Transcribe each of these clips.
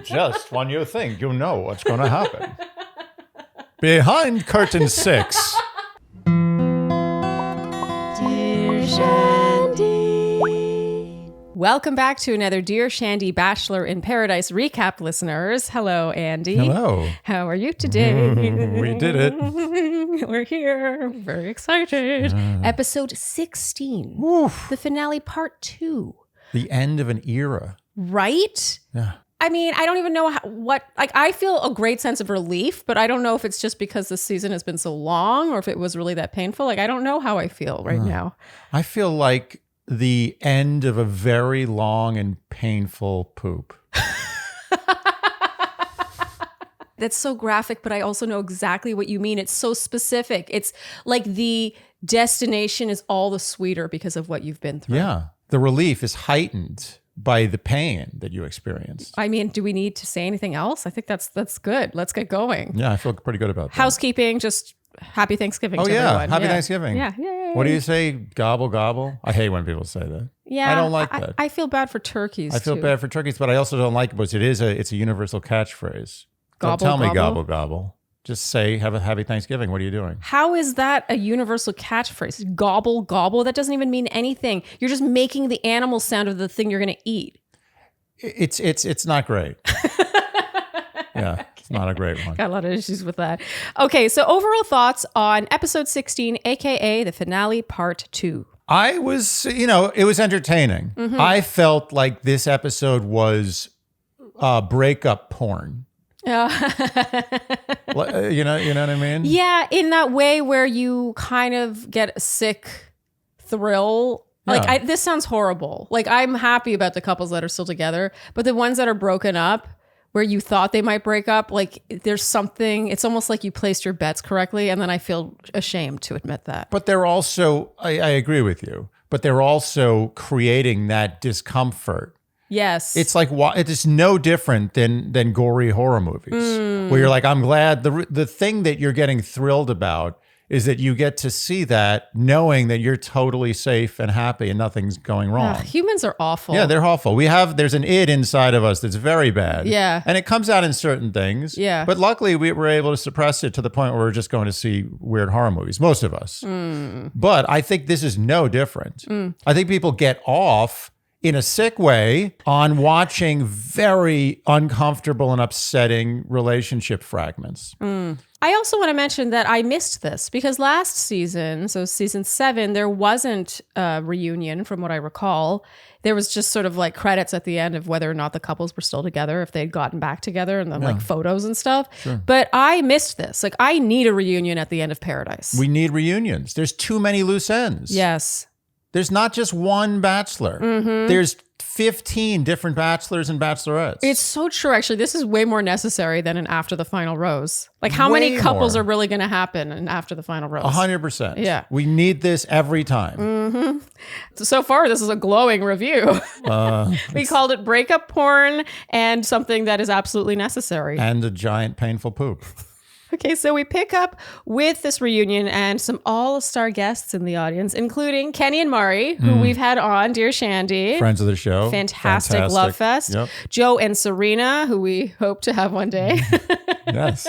Just when you think you know what's going to happen. Behind curtain 6. Dear Shandy. Welcome back to another Dear Shandy Bachelor in Paradise recap, listeners. Hello, Andy. Hello. How are you today? We did it. We're here. Very excited. Episode 16. Oof. The finale, part 2. The end of an era. Right? Yeah. I mean, I don't even know I feel a great sense of relief, but I don't know if it's just because this season has been so long or if it was really that painful. Like, I don't know how I feel right now. I feel like the end of a very long and painful poop. That's so graphic, but I also know exactly what you mean. It's so specific. It's like the destination is all the sweeter because of what you've been through. Yeah. The relief is heightened by the pain that you experienced. I mean, do we need to say anything else? I think that's good. Let's get going. Yeah, I feel pretty good about that. Housekeeping, just happy Thanksgiving to everyone. Happy Thanksgiving. Yeah. What do you say? Gobble, gobble? I hate when people say that. Yeah. I don't like that. I feel bad for turkeys, I feel too. bad for turkeys, but I also don't like it because it's a universal catchphrase. Gobble, Don't tell me gobble? gobble, gobble. Just say, have a happy Thanksgiving. What are you doing? How is that a universal catchphrase? Gobble, gobble? That doesn't even mean anything. You're just making the animal sound of the thing you're going to eat. It's not great. Yeah, it's not a great one. Got a lot of issues with that. Okay, so overall thoughts on episode 16, aka the finale part 2. I was, it was entertaining. Mm-hmm. I felt like this episode was breakup porn. Yeah. You know what I mean? Yeah, in that way where you kind of get a sick thrill. Like, this sounds horrible. Like, I'm happy about the couples that are still together, but the ones that are broken up, where you thought they might break up, like, there's something, it's almost like you placed your bets correctly, and then I feel ashamed to admit that. But they're also, I agree with you, but they're also creating that discomfort. Yes. It's like, it is no different than gory horror movies, where you're like, I'm glad the thing that you're getting thrilled about is that you get to see that knowing that you're totally safe and happy and nothing's going wrong. Humans are awful. Yeah, they're awful. There's an id inside of us that's very bad. Yeah. And it comes out in certain things. Yeah. But luckily we were able to suppress it to the point where we're just going to see weird horror movies, most of us. But I think this is no different. I think people get off in a sick way on watching very uncomfortable and upsetting relationship fragments. I also want to mention that I missed this because last season, so season 7, there wasn't a reunion from what I recall. There was just sort of like credits at the end of whether or not the couples were still together, if they'd gotten back together, and then like photos and stuff. Sure. But I missed this. Like, I need a reunion at the end of Paradise. We need reunions. There's too many loose ends. Yes. There's not just one bachelor. There's 15 different bachelors and bachelorettes. It's so true, actually. This is way more necessary than an After the Final Rose. Like, how Way many couples more. are really going to happen in After the Final Rose? 100%. Yeah. We need this every time. So far, this is a glowing review. We called it breakup porn and something that is absolutely necessary. And a giant painful poop. Okay, so we pick up with this reunion and some all-star guests in the audience, including Kenny and Mari, who we've had on, Dear Shandy. Friends of the show. Fantastic love fest. Yep. Joe and Serena, who we hope to have one day. Yes.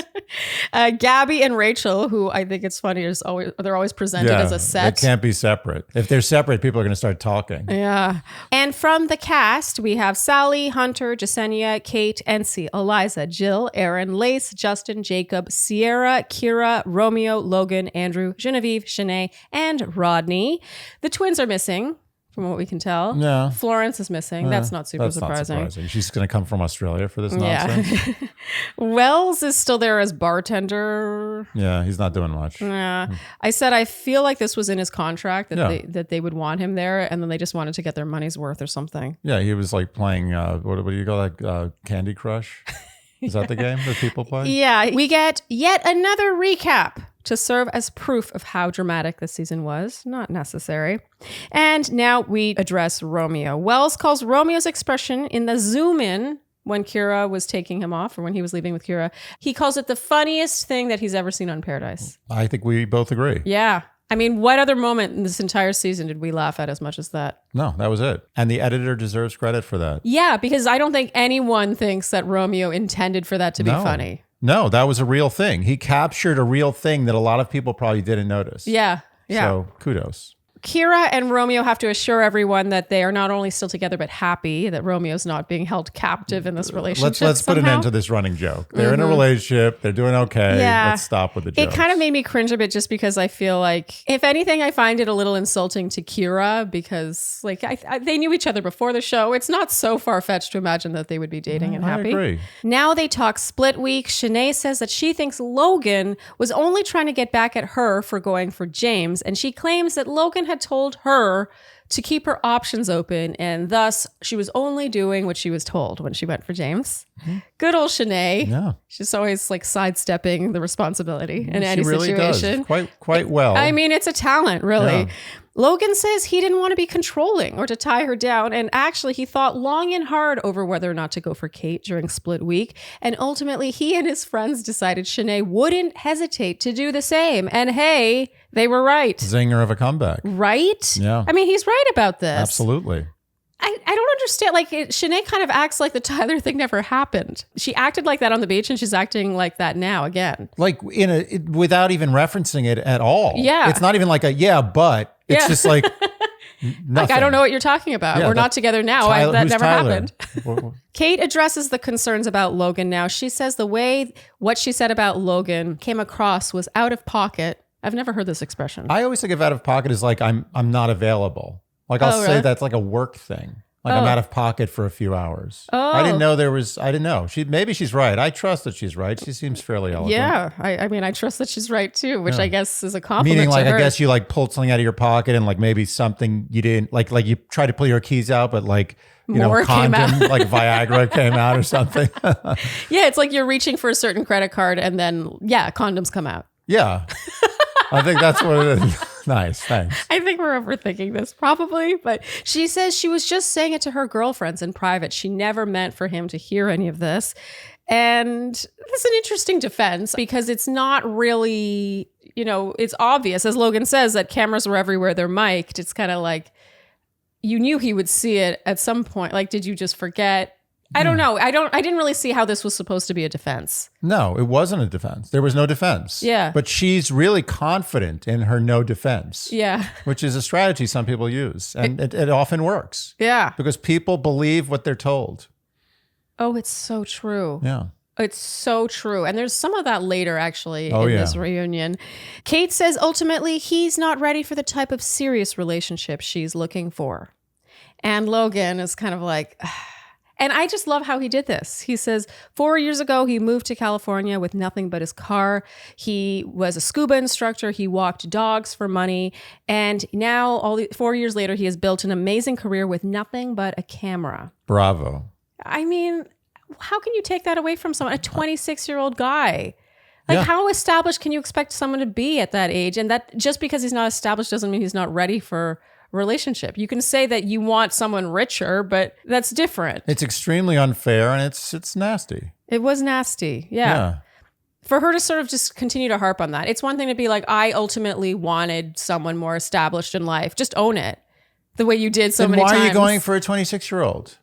Gabby and Rachel, who I think it's funny, they're always presented as a set. They can't be separate. If they're separate, people are going to start talking. Yeah. And from the cast, we have Sally, Hunter, Jasenia, Kate, Ency, Eliza, Jill, Aaron, Lace, Justin, Jacob, Sierra, Kira, Romeo, Logan, Andrew, Genevieve, Shanae, and Rodney. The twins are missing, from what we can tell. Yeah. Florence is missing. That's not super surprising. Not surprising. She's going to come from Australia for this nonsense. Yeah. Wells is still there as bartender. Yeah, he's not doing much. Yeah. I said I feel like this was in his contract that Yeah. they would want him there, and then they just wanted to get their money's worth or something. Yeah, he was like playing, what do you call that? Candy Crush? Is that the game that people play? Yeah. We get yet another recap to serve as proof of how dramatic this season was. Not necessary. And now we address Romeo. Wells calls Romeo's expression in the zoom in when Kira was taking him off, or when he was leaving with Kira, he calls it the funniest thing that he's ever seen on Paradise. I think we both agree. Yeah. I mean, what other moment in this entire season did we laugh at as much as that? No, that was it. And the editor deserves credit for that. Yeah, because I don't think anyone thinks that Romeo intended for that to be funny. No, that was a real thing. He captured a real thing that a lot of people probably didn't notice. Yeah. So kudos. Kira and Romeo have to assure everyone that they are not only still together, but happy, that Romeo's not being held captive in this relationship. Let's put an end to this running joke. They're in a relationship. They're doing okay. Yeah. Let's stop with the jokes. It kind of made me cringe a bit just because I feel like, if anything, I find it a little insulting to Kira because like they knew each other before the show. It's not so far-fetched to imagine that they would be dating and happy. I agree. Now they talk split week. Shanae says that she thinks Logan was only trying to get back at her for going for James, and she claims that Logan had told her to keep her options open, and thus she was only doing what she was told when she went for James. Good old Shanae. Yeah. She's always like sidestepping the responsibility in any She really situation. does. Quite well. I mean, it's a talent, really. Yeah. Logan says he didn't want to be controlling or to tie her down, and actually he thought long and hard over whether or not to go for Kate during split week, and ultimately he and his friends decided Shanae wouldn't hesitate to do the same, and hey, they were right. Zinger of a comeback. Right? Yeah. I mean, he's right about this. Absolutely. I don't understand. Like, Shanae kind of acts like the Tyler thing never happened. She acted like that on the beach, and she's acting like that now again. Like without even referencing it at all. Yeah. It's not even like but. It's just like nothing. Like, I don't know what you're talking about. Yeah, We're not together now. That who's never Tyler? happened. Kate addresses the concerns about Logan now. She says the way what she said about Logan came across was out of pocket. I've never heard this expression. I always think of out of pocket as like I'm not available. Like I'll say really? that's like a work thing. Like I'm out of pocket for a few hours. I didn't know I didn't know. Maybe she's right. I trust that she's right. She seems fairly eloquent. Yeah. I mean, I trust that she's right too, which I guess is a compliment. Meaning like to her. I guess you like pulled something out of your pocket and like maybe something you didn't like you tried to pull your keys out, but like More came condom, like Viagra came out or something. Yeah, it's like you're reaching for a certain credit card and then condoms come out. Yeah. I think that's what it is. Nice, thanks. I think we're overthinking this probably, but she says she was just saying it to her girlfriends in private. She never meant for him to hear any of this. And it's an interesting defense because it's not really, it's obvious, as Logan says, that cameras were everywhere. They're mic'd. It's kind of like you knew he would see it at some point. Like, did you just forget? I don't know. I didn't really see how this was supposed to be a defense. No, it wasn't a defense. There was no defense. Yeah. But she's really confident in her no defense. Yeah. Which is a strategy some people use. And it often works. Yeah. Because people believe what they're told. Oh, it's so true. Yeah. It's so true. And there's some of that later, actually, in yeah. this reunion. Kate says ultimately he's not ready for the type of serious relationship she's looking for. And Logan is kind of like... And I just love how he did this. He says 4 years ago, he moved to California with nothing but his car. He was a scuba instructor. He walked dogs for money. And now, 4 years later, he has built an amazing career with nothing but a camera. Bravo. I mean, how can you take that away from someone, a 26-year-old guy? Like, how established can you expect someone to be at that age? And that just because he's not established doesn't mean he's not ready for relationship. You can say that you want someone richer, but that's different. It's extremely unfair and it's nasty. It was nasty. Yeah. For her to sort of just continue to harp on that. It's one thing to be like, I ultimately wanted someone more established in life. Just own it. The way you did so many times. Why are you going for a 26-year-old?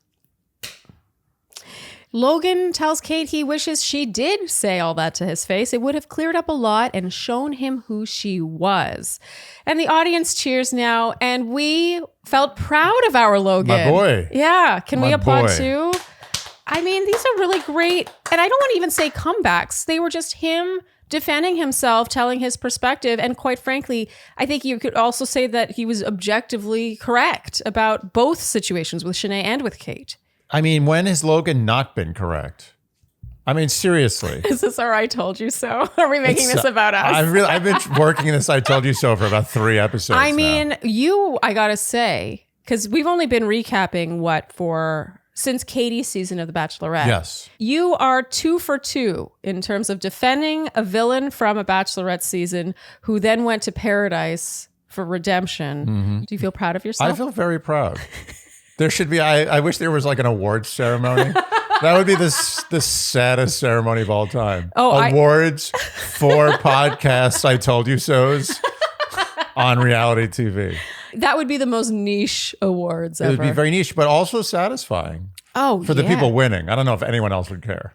Logan tells Kate he wishes she did say all that to his face. It would have cleared up a lot and shown him who she was. And the audience cheers now, and we felt proud of our Logan. My boy. Yeah. Can we applaud boy. too? I mean, these are really great. And I don't want to even say comebacks. They were just him defending himself, telling his perspective. And quite frankly, I think you could also say that he was objectively correct about both situations with Shanae and with Kate. I mean, when has Logan not been correct? I mean, seriously. Is this our I told you so? Are we making this about us? I've been working in this I told you so for about 3 episodes I mean, now. I gotta say, because we've only been recapping since Katie's season of The Bachelorette. Yes. You are 2 for 2 in terms of defending a villain from a Bachelorette season who then went to Paradise for redemption. Mm-hmm. Do you feel proud of yourself? I feel very proud. There should be, I wish there was like an awards ceremony. That would be the saddest ceremony of all time. Awards for podcasts I told you so's. on reality TV. That would be the most niche awards ever. It would be very niche, but also satisfying for the people winning. I don't know if anyone else would care.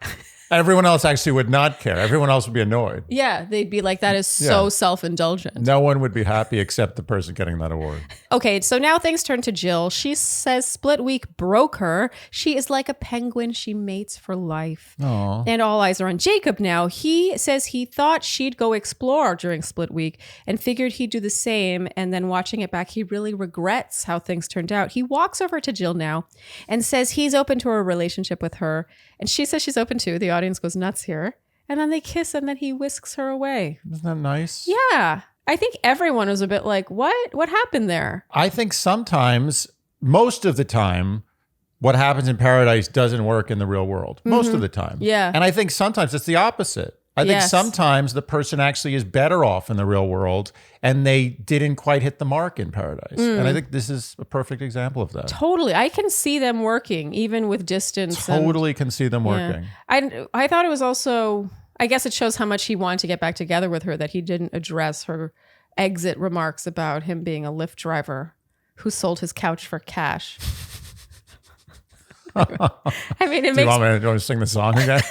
Everyone else actually would not care. Everyone else would be annoyed. Yeah, they'd be like, that is so self-indulgent. No one would be happy except the person getting that award. Okay, so now things turn to Jill. She says split week broke her. She is like a penguin. She mates for life. Aww. And all eyes are on Jacob now. He says he thought she'd go explore during split week and figured he'd do the same. And then watching it back, he really regrets how things turned out. He walks over to Jill now and says he's open to a relationship with her. And she says she's open to. The audience goes nuts here. And then they kiss and then he whisks her away. Isn't that nice? Yeah. I think everyone was a bit like, what? What happened there? I think sometimes, most of the time, what happens in paradise doesn't work in the real world. Most of the time. Yeah. And I think sometimes it's the opposite. I think sometimes the person actually is better off in the real world and they didn't quite hit the mark in paradise. And I think this is a perfect example of that. Totally. I can see them working even with distance. Totally can see them working. I thought it was also, I guess it shows how much he wanted to get back together with her that he didn't address her exit remarks about him being a Lyft driver who sold his couch for cash. I mean, it Do you makes... want me to sing the song again?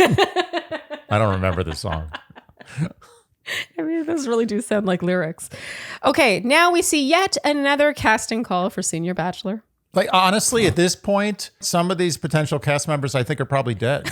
I don't remember the song. I mean, those really do sound like lyrics. Okay, now we see yet another casting call for Senior Bachelor. Like, honestly, at this point, some of these potential cast members I think are probably dead.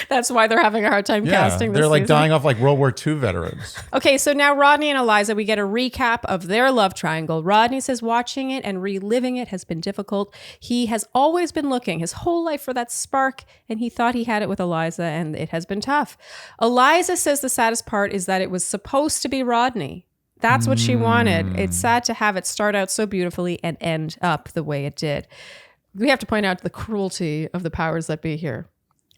That's why they're having a hard time casting this they're like season. dying off like World War II veterans. Okay, so now Rodney and Eliza, we get a recap of their love triangle. Rodney says watching it and reliving it has been difficult. He has always been looking his whole life for that spark, and he thought he had it with Eliza, and it has been tough. Eliza says the saddest part is that it was supposed to be Rodney. That's what she wanted. It's sad to have it start out so beautifully and end up the way it did. We have to point out the cruelty of the powers that be here.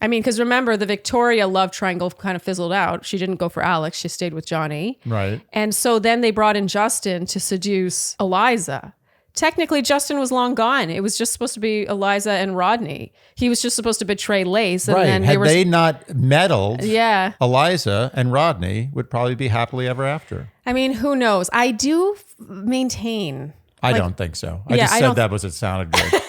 I mean, because remember, the Victoria love triangle kind of fizzled out. She didn't go for Alex. She stayed with Johnny. Right. And so then they brought in Justin to seduce Eliza. Technically, Justin was long gone. It was just supposed to be Eliza and Rodney. He was just supposed to betray Lace. And then Had they not meddled, Eliza and Rodney would probably be happily ever after. I mean, who knows? I do maintain. I don't think so. I just said that was it sounded good.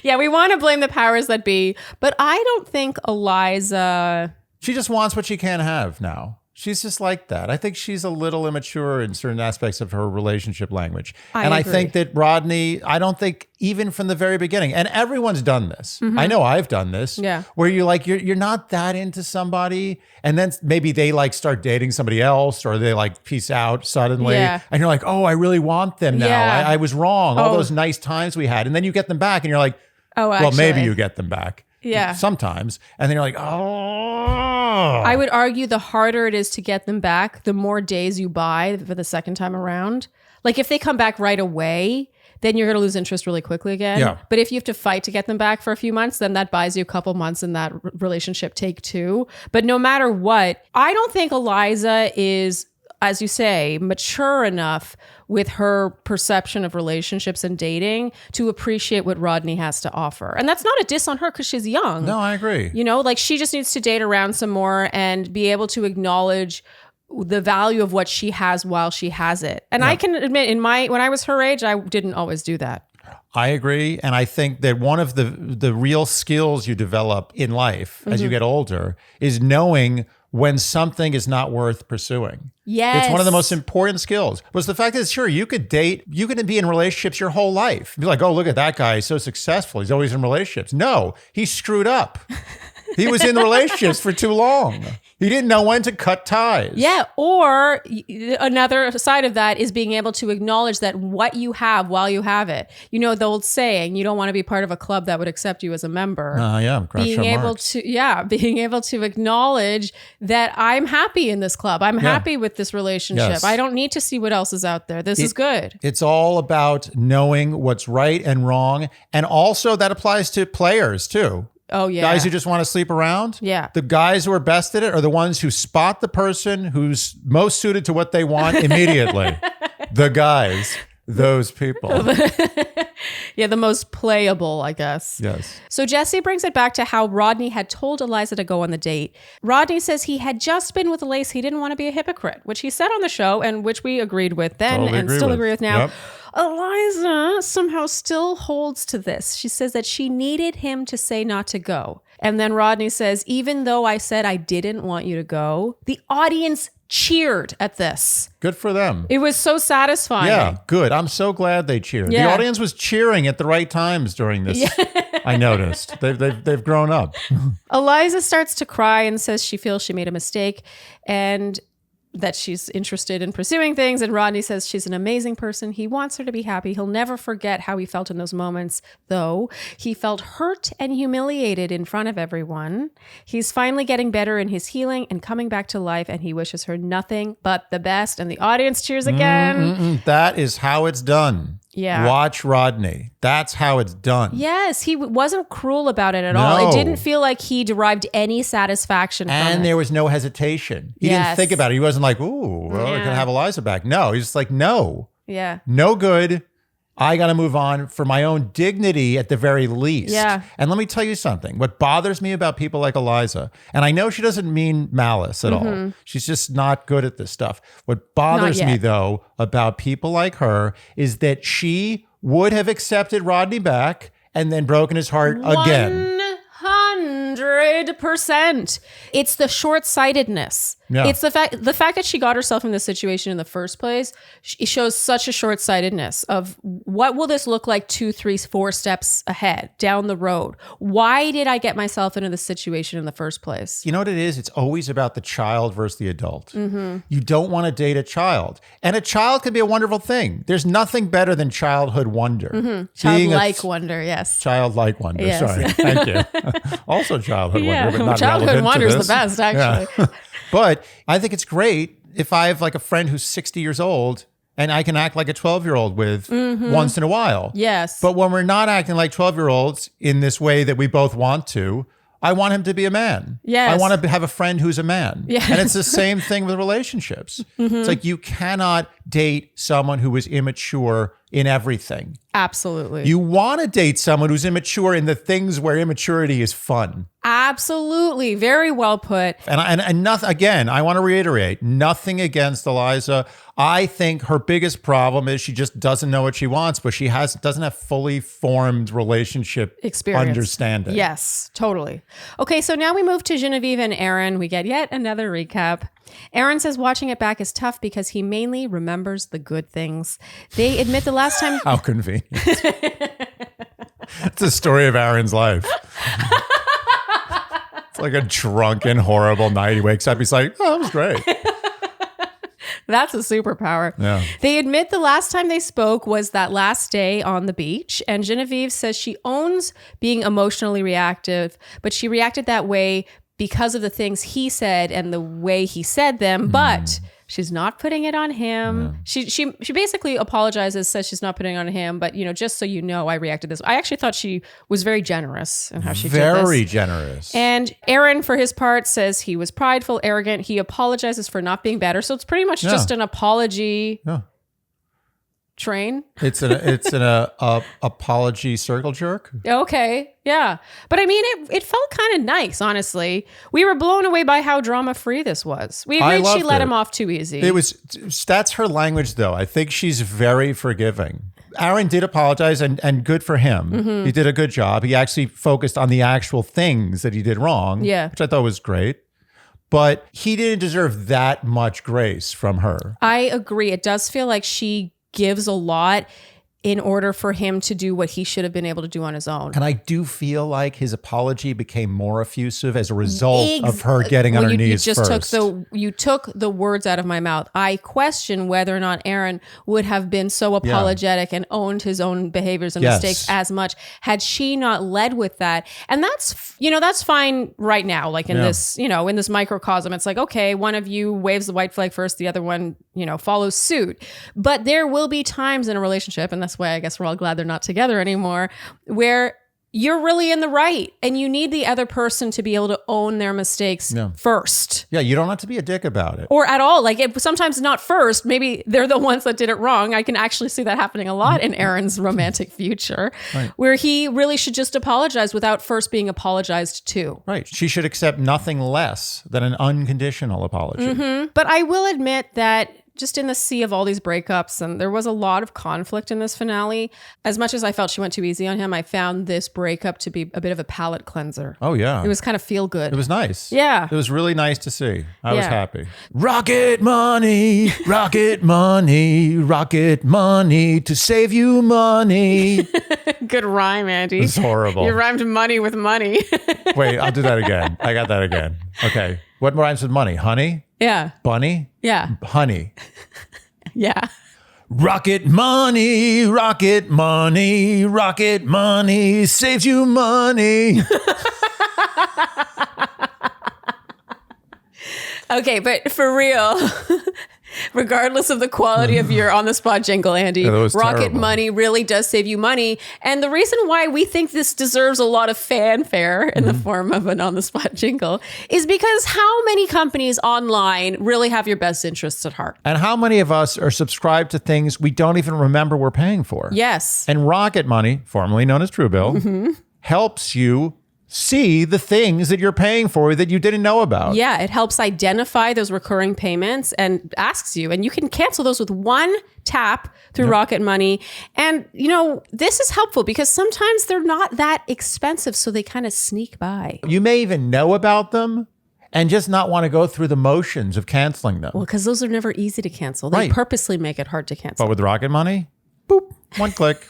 Yeah, we want to blame the powers that be, but I don't think Eliza... She just wants what she can't have now. She's just like that. I think she's a little immature in certain aspects of her relationship language. I think that Rodney, I don't think even from the very beginning, and everyone's done this. I know I've done this. Yeah. Where you're like, you're not that into somebody, and then maybe they like start dating somebody else, or they like peace out suddenly. Yeah. And you're like, oh, I really want them now. Yeah. I was wrong. All those nice times we had. And then you get them back and you're like, oh, well, maybe actually. you get them back. Yeah. Sometimes. And then you're like, oh. I would argue the harder it is to get them back, the more days you buy for the second time around. Like if they come back right away, then you're going to lose interest really quickly again. Yeah. But if you have to fight to get them back for a few months, then that buys you a couple months in that relationship take two. But no matter what, I don't think Eliza is, as you say, mature enough with her perception of relationships and dating to appreciate what Rodney has to offer. And that's not a diss on her because she's young. No, I agree. You know, like she just needs to date around some more and be able to acknowledge the value of what she has while she has it. And I can admit when I was her age, I didn't always do that. I agree. And I think that one of the real skills you develop in life as you get older is knowing when something is not worth pursuing. Yes. It's one of the most important skills. Was the fact that, sure, you could date, you could be in relationships your whole life. Be like, oh, look at that guy. He's so successful. He's always in relationships. No, he screwed up. He was in the relationships for too long. He didn't know when to cut ties. Yeah. Or another side of that is being able to acknowledge that what you have while you have it. You know, the old saying, you don't want to be part of a club that would accept you as a member. Being able to acknowledge that I'm happy in this club. I'm happy with this relationship. Yes. I don't need to see what else is out there. This is good. It's all about knowing what's right and wrong. And also that applies to players too. Oh, yeah. Guys who just want to sleep around. Yeah. The guys who are best at it are the ones who spot the person who's most suited to what they want immediately. The guys, those people. Yeah, the most playable, I guess. Yes. So Jesse brings it back to how Rodney had told Eliza to go on the date. Rodney says he had just been with Elise. He didn't want to be a hypocrite, which he said on the show and which we agreed with then Totally and agree still with. agree with now. Yep. Eliza somehow still holds to this. She says that she needed him to say not to go. And then Rodney says, even though I said I didn't want you to go, the audience cheered at this. Good for them. It was so satisfying. Yeah, good. I'm so glad they cheered. Yeah. The audience was cheering at the right times during this. I noticed. They've grown up. Eliza starts to cry and says she feels she made a mistake and that she's interested in pursuing things. And Rodney says she's an amazing person. He wants her to be happy. He'll never forget how he felt in those moments, though. He felt hurt and humiliated in front of everyone. He's finally getting better in his healing and coming back to life, and he wishes her nothing but the best. And the audience cheers again. That is how it's done. Yeah. Watch Rodney. That's how it's done. Yes, he wasn't cruel about it at all. No. It didn't feel like he derived any satisfaction from it. And there was no hesitation. He didn't think about it. He wasn't like, ooh, well, we're going to have Eliza back. No, he's just like, no. Yeah. No good. I got to move on for my own dignity at the very least. Yeah. And let me tell you something. What bothers me about people like Eliza, and I know she doesn't mean malice at all. She's just not good at this stuff. What bothers me, though, about people like her is that she would have accepted Rodney back and then broken his heart again. 100%. It's the short-sightedness. Yeah. It's the fact that she got herself in this situation in the first place. It shows such a short-sightedness of what will this look like 2, 3, 4 steps ahead down the road. Why did I get myself into this situation in the first place? You know what it is? It's always about the child versus the adult. You don't want to date a child. And a child can be a wonderful thing. There's nothing better than childhood wonder. Childlike wonder, yes. Childlike wonder, Yes. sorry. Thank you. Also childhood wonder, but not childhood relevant wonder to is the this. best, actually. Yeah. But I think it's great if I have like a friend who's 60 years old and I can act like a 12-year-old with once in a while. Yes. But when we're not acting like 12-year-olds in this way that we both want to, I want him to be a man. Yes. I want to have a friend who's a man. Yes. And it's the same thing with relationships. It's like you cannot date someone who is immature in everything. Absolutely. You want to date someone who's immature in the things where immaturity is fun. Absolutely. Very well put. And nothing, again, I want to reiterate, nothing against Eliza. I think her biggest problem is she just doesn't know what she wants, but she doesn't have fully formed relationship Experience. understanding. Yes, totally. Okay, so now we move to Genevieve and Aaron. We get yet another recap. Aaron says watching it back is tough because he mainly remembers the good things. They admit the last time... How convenient. It's a story of Aaron's life. It's like a drunken, horrible night. He wakes up, he's like, oh, that was great. That's a superpower. Yeah. They admit the last time they spoke was that last day on the beach. And Genevieve says she owns being emotionally reactive, but she reacted that way because of the things he said and the way he said them. But she's not putting it on him. Yeah. She basically apologizes, says she's not putting it on him. But, just so you know, I reacted this. I actually thought she was very generous in how she did this. Very generous. And Aaron, for his part, says he was prideful, arrogant. He apologizes for not being better. So it's pretty much just an apology train. It's an apology circle jerk. Okay. Yeah. But I mean, it felt kind of nice, honestly. We were blown away by how drama-free this was. We agreed she let him off too easy. That's her language, though. I think she's very forgiving. Aaron did apologize, and good for him. He did a good job. He actually focused on the actual things that he did wrong, which I thought was great. But he didn't deserve that much grace from her. I agree. It does feel like she gives a lot in order for him to do what he should have been able to do on his own. And I do feel like his apology became more effusive as a result of her getting on her knees first. You took the words out of my mouth. I question whether or not Aaron would have been so apologetic and owned his own behaviors and mistakes as much had she not led with that. And that's fine right now. Like in this, in this microcosm, it's like, okay, one of you waves the white flag first, the other one, follows suit. But there will be times in a relationship, and that's why I guess we're all glad they're not together anymore, where you're really in the right. And you need the other person to be able to own their mistakes first. Yeah, you don't have to be a dick about it. Or at all. Like, if sometimes not first, maybe they're the ones that did it wrong. I can actually see that happening a lot in Aaron's romantic future, where he really should just apologize without first being apologized to. Right. She should accept nothing less than an unconditional apology. But I will admit that just in the sea of all these breakups, and there was a lot of conflict in this finale. As much as I felt she went too easy on him, I found this breakup to be a bit of a palate cleanser. Oh, yeah. It was kind of feel good. It was nice. Yeah. It was really nice to see. I was happy. Rocket money, rocket money, rocket money to save you money. Good rhyme, Andy. It's horrible. You rhymed money with money. Wait, I'll do that again. I got that again. Okay. What rhymes with money? Honey? Yeah. Bunny? Yeah. Honey. Yeah. Rocket money, rocket money, rocket money saves you money. Okay, but for real, regardless of the quality of your on-the-spot jingle, Andy, Yeah, that was Rocket terrible. Money really does save you money. And the reason why we think this deserves a lot of fanfare in the form of an on-the-spot jingle is because how many companies online really have your best interests at heart? And how many of us are subscribed to things we don't even remember we're paying for? Yes. And Rocket Money, formerly known as Truebill, helps you see the things that you're paying for that you didn't know about. Yeah, it helps identify those recurring payments and asks you, and you can cancel those with one tap through Rocket Money. And, you know, this is helpful because sometimes they're not that expensive, so they kind of sneak by. You may even know about them and just not want to go through the motions of canceling them. Well, because those are never easy to cancel. They Right. purposely make it hard to cancel. But with Rocket Money, boop, one click.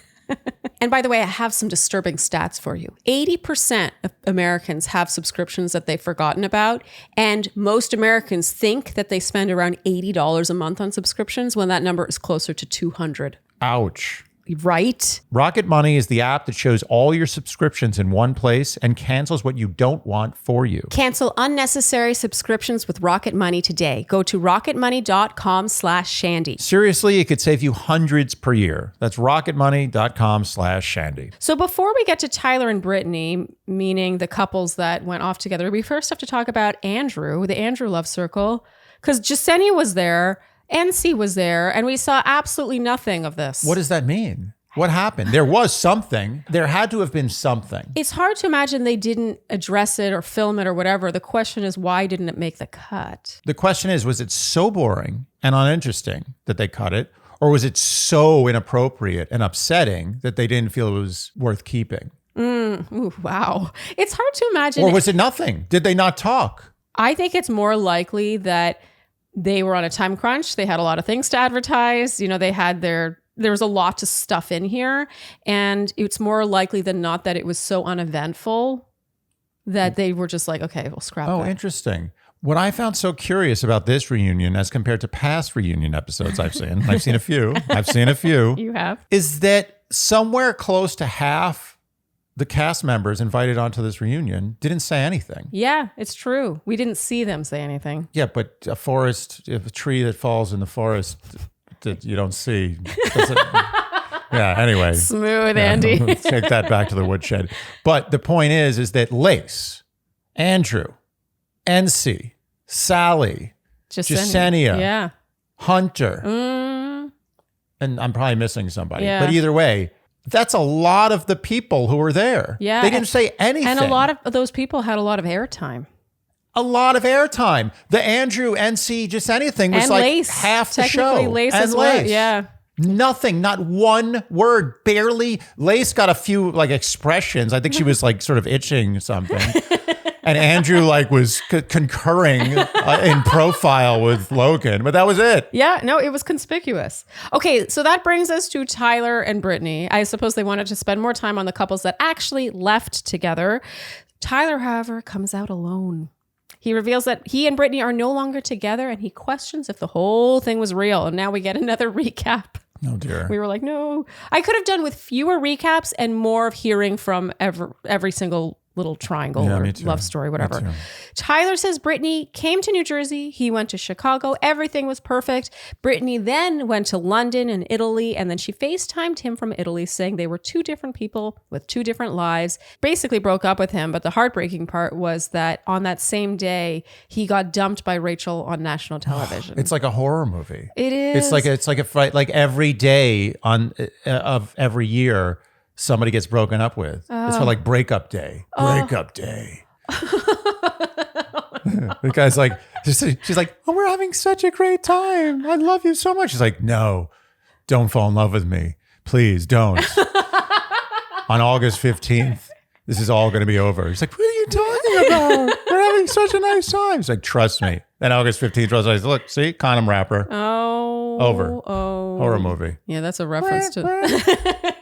And by the way, I have some disturbing stats for you. 80% of Americans have subscriptions that they've forgotten about. And most Americans think that they spend around $80 a month on subscriptions when that number is closer to 200. Ouch. Right? Rocket Money is the app that shows all your subscriptions in one place and cancels what you don't want for you. Cancel unnecessary subscriptions with Rocket Money today. Go to rocketmoney.com/Shandy. Seriously, it could save you hundreds per year. That's rocketmoney.com/Shandy. So before we get to Tyler and Brittany, meaning the couples that went off together, we first have to talk about Andrew, the Andrew love circle, because Jasenia was there, NC was there, and we saw absolutely nothing of this. What does that mean? What happened? There was something. There had to have been something. It's hard to imagine they didn't address it or film it or whatever. The question is, why didn't it make the cut? The question is, was it so boring and uninteresting that they cut it? Or was it so inappropriate and upsetting that they didn't feel it was worth keeping? Ooh, wow. It's hard to imagine. Or was it nothing? Did they not talk? I think it's more likely that they were on a time crunch. They had a lot of things to advertise. You know, there was a lot to stuff in here. And it's more likely than not that it was so uneventful that they were just like, okay, we'll scrap Oh, that. interesting. What I found so curious about this reunion as compared to past reunion episodes I've seen a few, You have? is that somewhere close to half the cast members invited onto this reunion didn't say anything. Yeah, it's true. We didn't see them say anything. Yeah, but a tree that falls in the forest that you don't see. Yeah, anyway. Smooth, Andy. Let's take that back to the woodshed. But the point is that Lace, Andrew, NC, Sally, Jasenia, Yeah. Hunter, and I'm probably missing somebody. Yeah. But either way, that's a lot of the people who were there. Yeah. They didn't say anything. And a lot of those people had a lot of airtime. A lot of airtime. The Andrew, NC, just anything was And like Lace. half the Technically, show. Lace and as well. Lace. Yeah. Nothing, not one word, barely. Lace got a few like expressions. I think she was like sort of itching something. And Andrew like was concurring in profile with Logan, but that was it. Yeah, no, it was conspicuous. Okay, so that brings us to Tyler and Brittany. I suppose they wanted to spend more time on the couples that actually left together. Tyler, however, comes out alone. He reveals that he and Brittany are no longer together, and he questions if the whole thing was real. And now we get another recap. Oh dear. We were like, no. I could have done with fewer recaps and more of hearing from every single little triangle Yeah, or me too. love story, whatever. Me too. Tyler says Brittany came to New Jersey. He went to Chicago. Everything was perfect. Brittany then went to London and Italy, and then she FaceTimed him from Italy saying they were two different people with two different lives. Basically broke up with him, but the heartbreaking part was that on that same day, he got dumped by Rachel on national television. It's like a horror movie. It is. It's like a fight. Like every day of every year, somebody gets broken up with. It's called like breakup day. Breakup day. The guy's like, she's like, oh, we're having such a great time. I love you so much. She's like, no, don't fall in love with me. Please don't. On August 15th, this is all going to be over. He's like, what are you talking about? We're having such a nice time. He's like, trust me. Then August 15th, rolls around, look, see, condom wrapper. Oh. Over. Oh. Horror movie. Yeah, that's a reference to...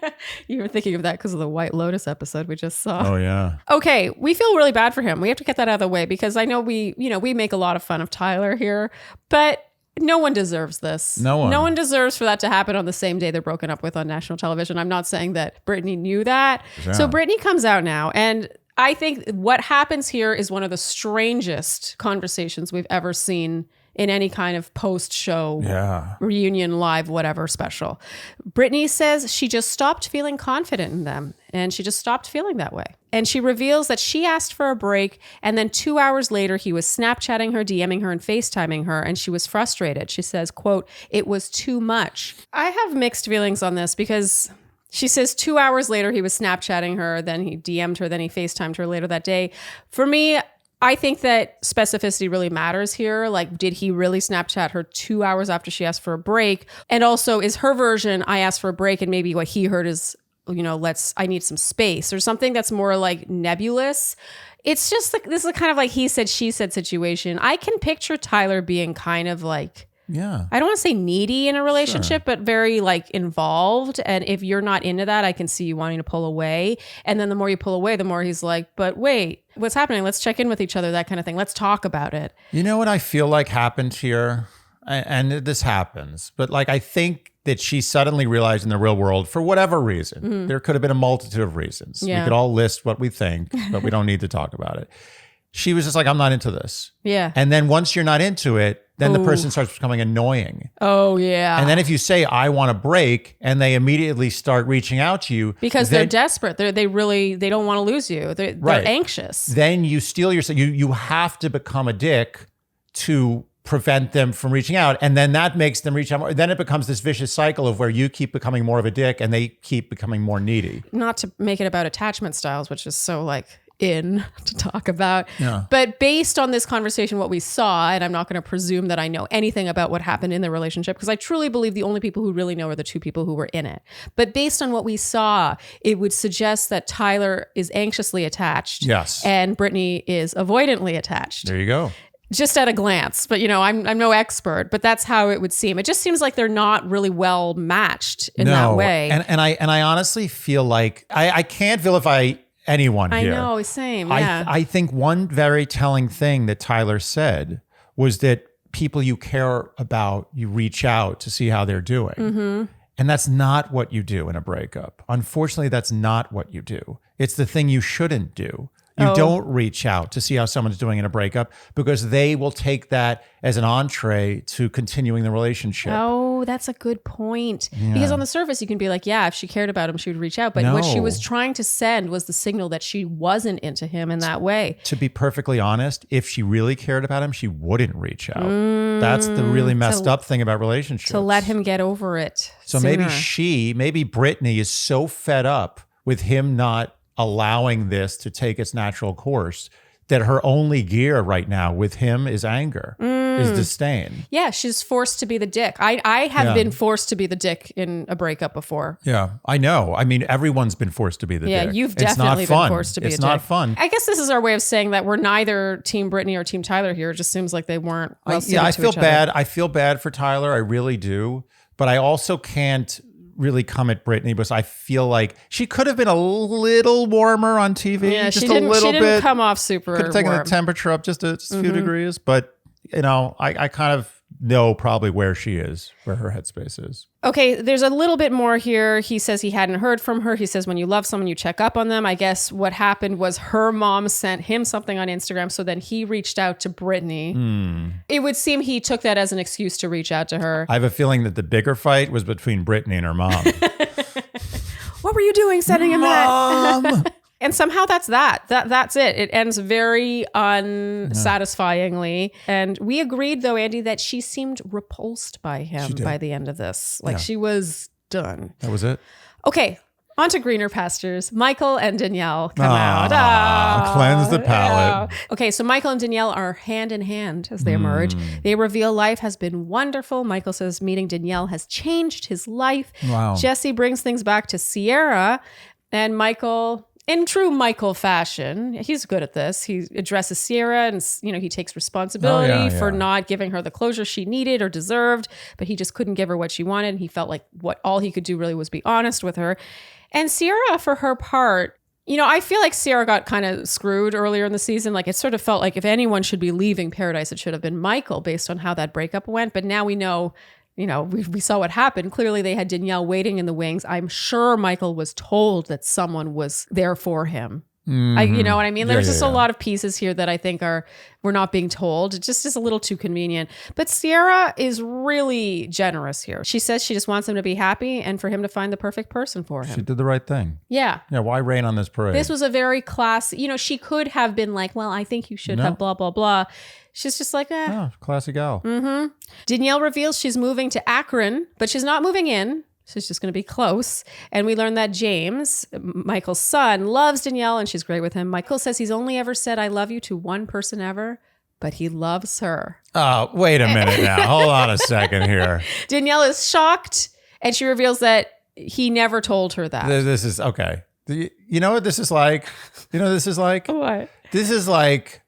You were thinking of that because of the White Lotus episode we just saw. Oh, yeah. Okay, we feel really bad for him. We have to get that out of the way because I know we make a lot of fun of Tyler here, but no one deserves this. No one. No one deserves for that to happen on the same day they're broken up with on national television. I'm not saying that Brittany knew that. Yeah. So Brittany comes out now, and I think what happens here is one of the strangest conversations we've ever seen in any kind of post-show reunion, live, whatever special. Brittany says she just stopped feeling confident in them, and she just stopped feeling that way. And she reveals that she asked for a break, and then 2 hours later, he was Snapchatting her, DMing her, and FaceTiming her, and she was frustrated. She says, quote, it was too much. I have mixed feelings on this because... She says 2 hours later, he was Snapchatting her, then he DM'd her, then he FaceTimed her later that day. For me, I think that specificity really matters here. Like, did he really Snapchat her 2 hours after she asked for a break? And also, is her version, I asked for a break, and maybe what he heard is, I need some space or something that's more like nebulous. It's just like, this is kind of like he said, she said situation. I can picture Tyler being kind of like, Yeah. I don't want to say needy in a relationship, but very like involved. And if you're not into that, I can see you wanting to pull away. And then the more you pull away, the more he's like, but wait, what's happening? Let's check in with each other, that kind of thing. Let's talk about it. You know what I feel like happened here? And this happens, but like I think that she suddenly realized in the real world, for whatever reason, there could have been a multitude of reasons. Yeah. We could all list what we think, but we don't need to talk about it. She was just like, I'm not into this. Yeah. And then once you're not into it, then the person starts becoming annoying. Oh, yeah. And then if you say, I want a break, and they immediately start reaching out to you. Because they're desperate. They don't want to lose you. They're anxious. Then you steal yourself. You have to become a dick to prevent them from reaching out. And then that makes them reach out more. Then it becomes this vicious cycle of where you keep becoming more of a dick and they keep becoming more needy. Not to make it about attachment styles, which is so like in to talk about. Yeah. But based on this conversation, what we saw, and I'm not going to presume that I know anything about what happened in the relationship, because I truly believe the only people who really know are the two people who were in it. But based on what we saw, it would suggest that Tyler is anxiously attached. Yes. And Brittany is avoidantly attached. There you go. Just at a glance, but I'm no expert, but that's how it would seem. It just seems like they're not really well matched in that way. And I honestly feel like I can't vilify anyone here. I know, same. Yeah. I think one very telling thing that Tyler said was that people you care about, you reach out to see how they're doing. Mm-hmm. And that's not what you do in a breakup. Unfortunately, that's not what you do. It's the thing you shouldn't do. You don't reach out to see how someone's doing in a breakup because they will take that as an entree to continuing the relationship. Oh, that's a good point. Yeah. Because on the surface, you can be like, yeah, if she cared about him, she would reach out. But what she was trying to send was the signal that she wasn't into him in that way. To be perfectly honest, if she really cared about him, she wouldn't reach out. That's the really messed up thing about relationships. To let him get over it So sooner. maybe Brittany is so fed up with him not allowing this to take its natural course that her only gear right now with him is anger, is disdain. Yeah, she's forced to be the dick. I have been forced to be the dick in a breakup before. Yeah, I know. I mean, everyone's been forced to be the dick. Yeah, you've It's not definitely been fun. forced to be a dick. It's not fun. I guess this is our way of saying that we're neither Team Brittany or Team Tyler here. It just seems like they weren't well suited I to feel each bad. other. I feel bad for Tyler. I really do. But I also can't really come at Brittany because I feel like she could have been a little warmer on TV. Yeah, just she a little bit. come off super Could have taken warm. the temperature up just a few degrees. But, I kind of know probably where she is, where her headspace is. Okay, there's a little bit more here. He says he hadn't heard from her. He says when you love someone, you check up on them. I guess what happened was her mom sent him something on Instagram, so then he reached out to Brittany. It would seem he took that as an excuse to reach out to her. I have a feeling that the bigger fight was between Brittany and her mom. What were you doing sending him Mom! that? And somehow that's that's it. It ends very unsatisfyingly. And we agreed, though, Andy, that she seemed repulsed by him by the end of this. Like she was done. That was it? Okay. On to greener pastures. Michael and Danielle come out. Cleanse the palate. Okay, so Michael and Danielle are hand in hand as they emerge. They reveal life has been wonderful. Michael says meeting Danielle has changed his life. Wow. Jesse brings things back to Sierra. And Michael, in true Michael fashion, he's good at this. He addresses Sierra and, he takes responsibility for not giving her the closure she needed or deserved, but he just couldn't give her what she wanted. And he felt like all he could do really was be honest with her. And Sierra, for her part, I feel like Sierra got kind of screwed earlier in the season. Like it sort of felt like if anyone should be leaving Paradise, it should have been Michael based on how that breakup went. But now we know, we saw what happened. Clearly they had Danielle waiting in the wings. I'm sure Michael was told that someone was there for him. You know what I mean? There's just a lot of pieces here that I think we're not being told. It just is a little too convenient. But Sierra is really generous here. She says she just wants him to be happy and for him to find the perfect person for him. She did the right thing. Yeah. Yeah, why rain on this parade? This was a very classy, she could have been like, well, I think you should have blah, blah, blah. She's just like, classy gal. Danielle reveals she's moving to Akron, but she's not moving in. She's just going to be close. And we learn that James, Michael's son, loves Danielle and she's great with him. Michael says he's only ever said, I love you to one person ever, but he loves her. Oh, wait a minute now. Hold on a second here. Danielle is shocked and she reveals that he never told her that. This is, okay. You know what this is like? What? This is like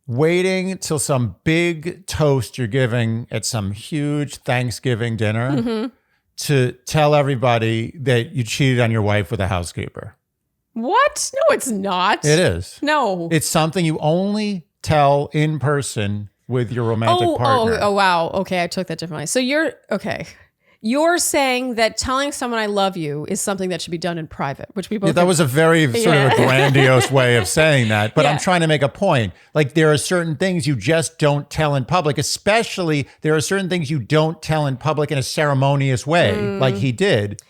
waiting till some big toast you're giving at some huge Thanksgiving dinner to tell everybody that you cheated on your wife with a housekeeper. What? No, it's not. It is. No. It's something you only tell in person with your romantic partner. Oh, wow. Okay, I took that differently. So you're saying that telling someone I love you is something that should be done in private, which we both... Yeah, that was a very sort of a grandiose way of saying that. But I'm trying to make a point. Like there are certain things you just don't tell in public, especially there are certain things you don't tell in public in a ceremonious way, like he did.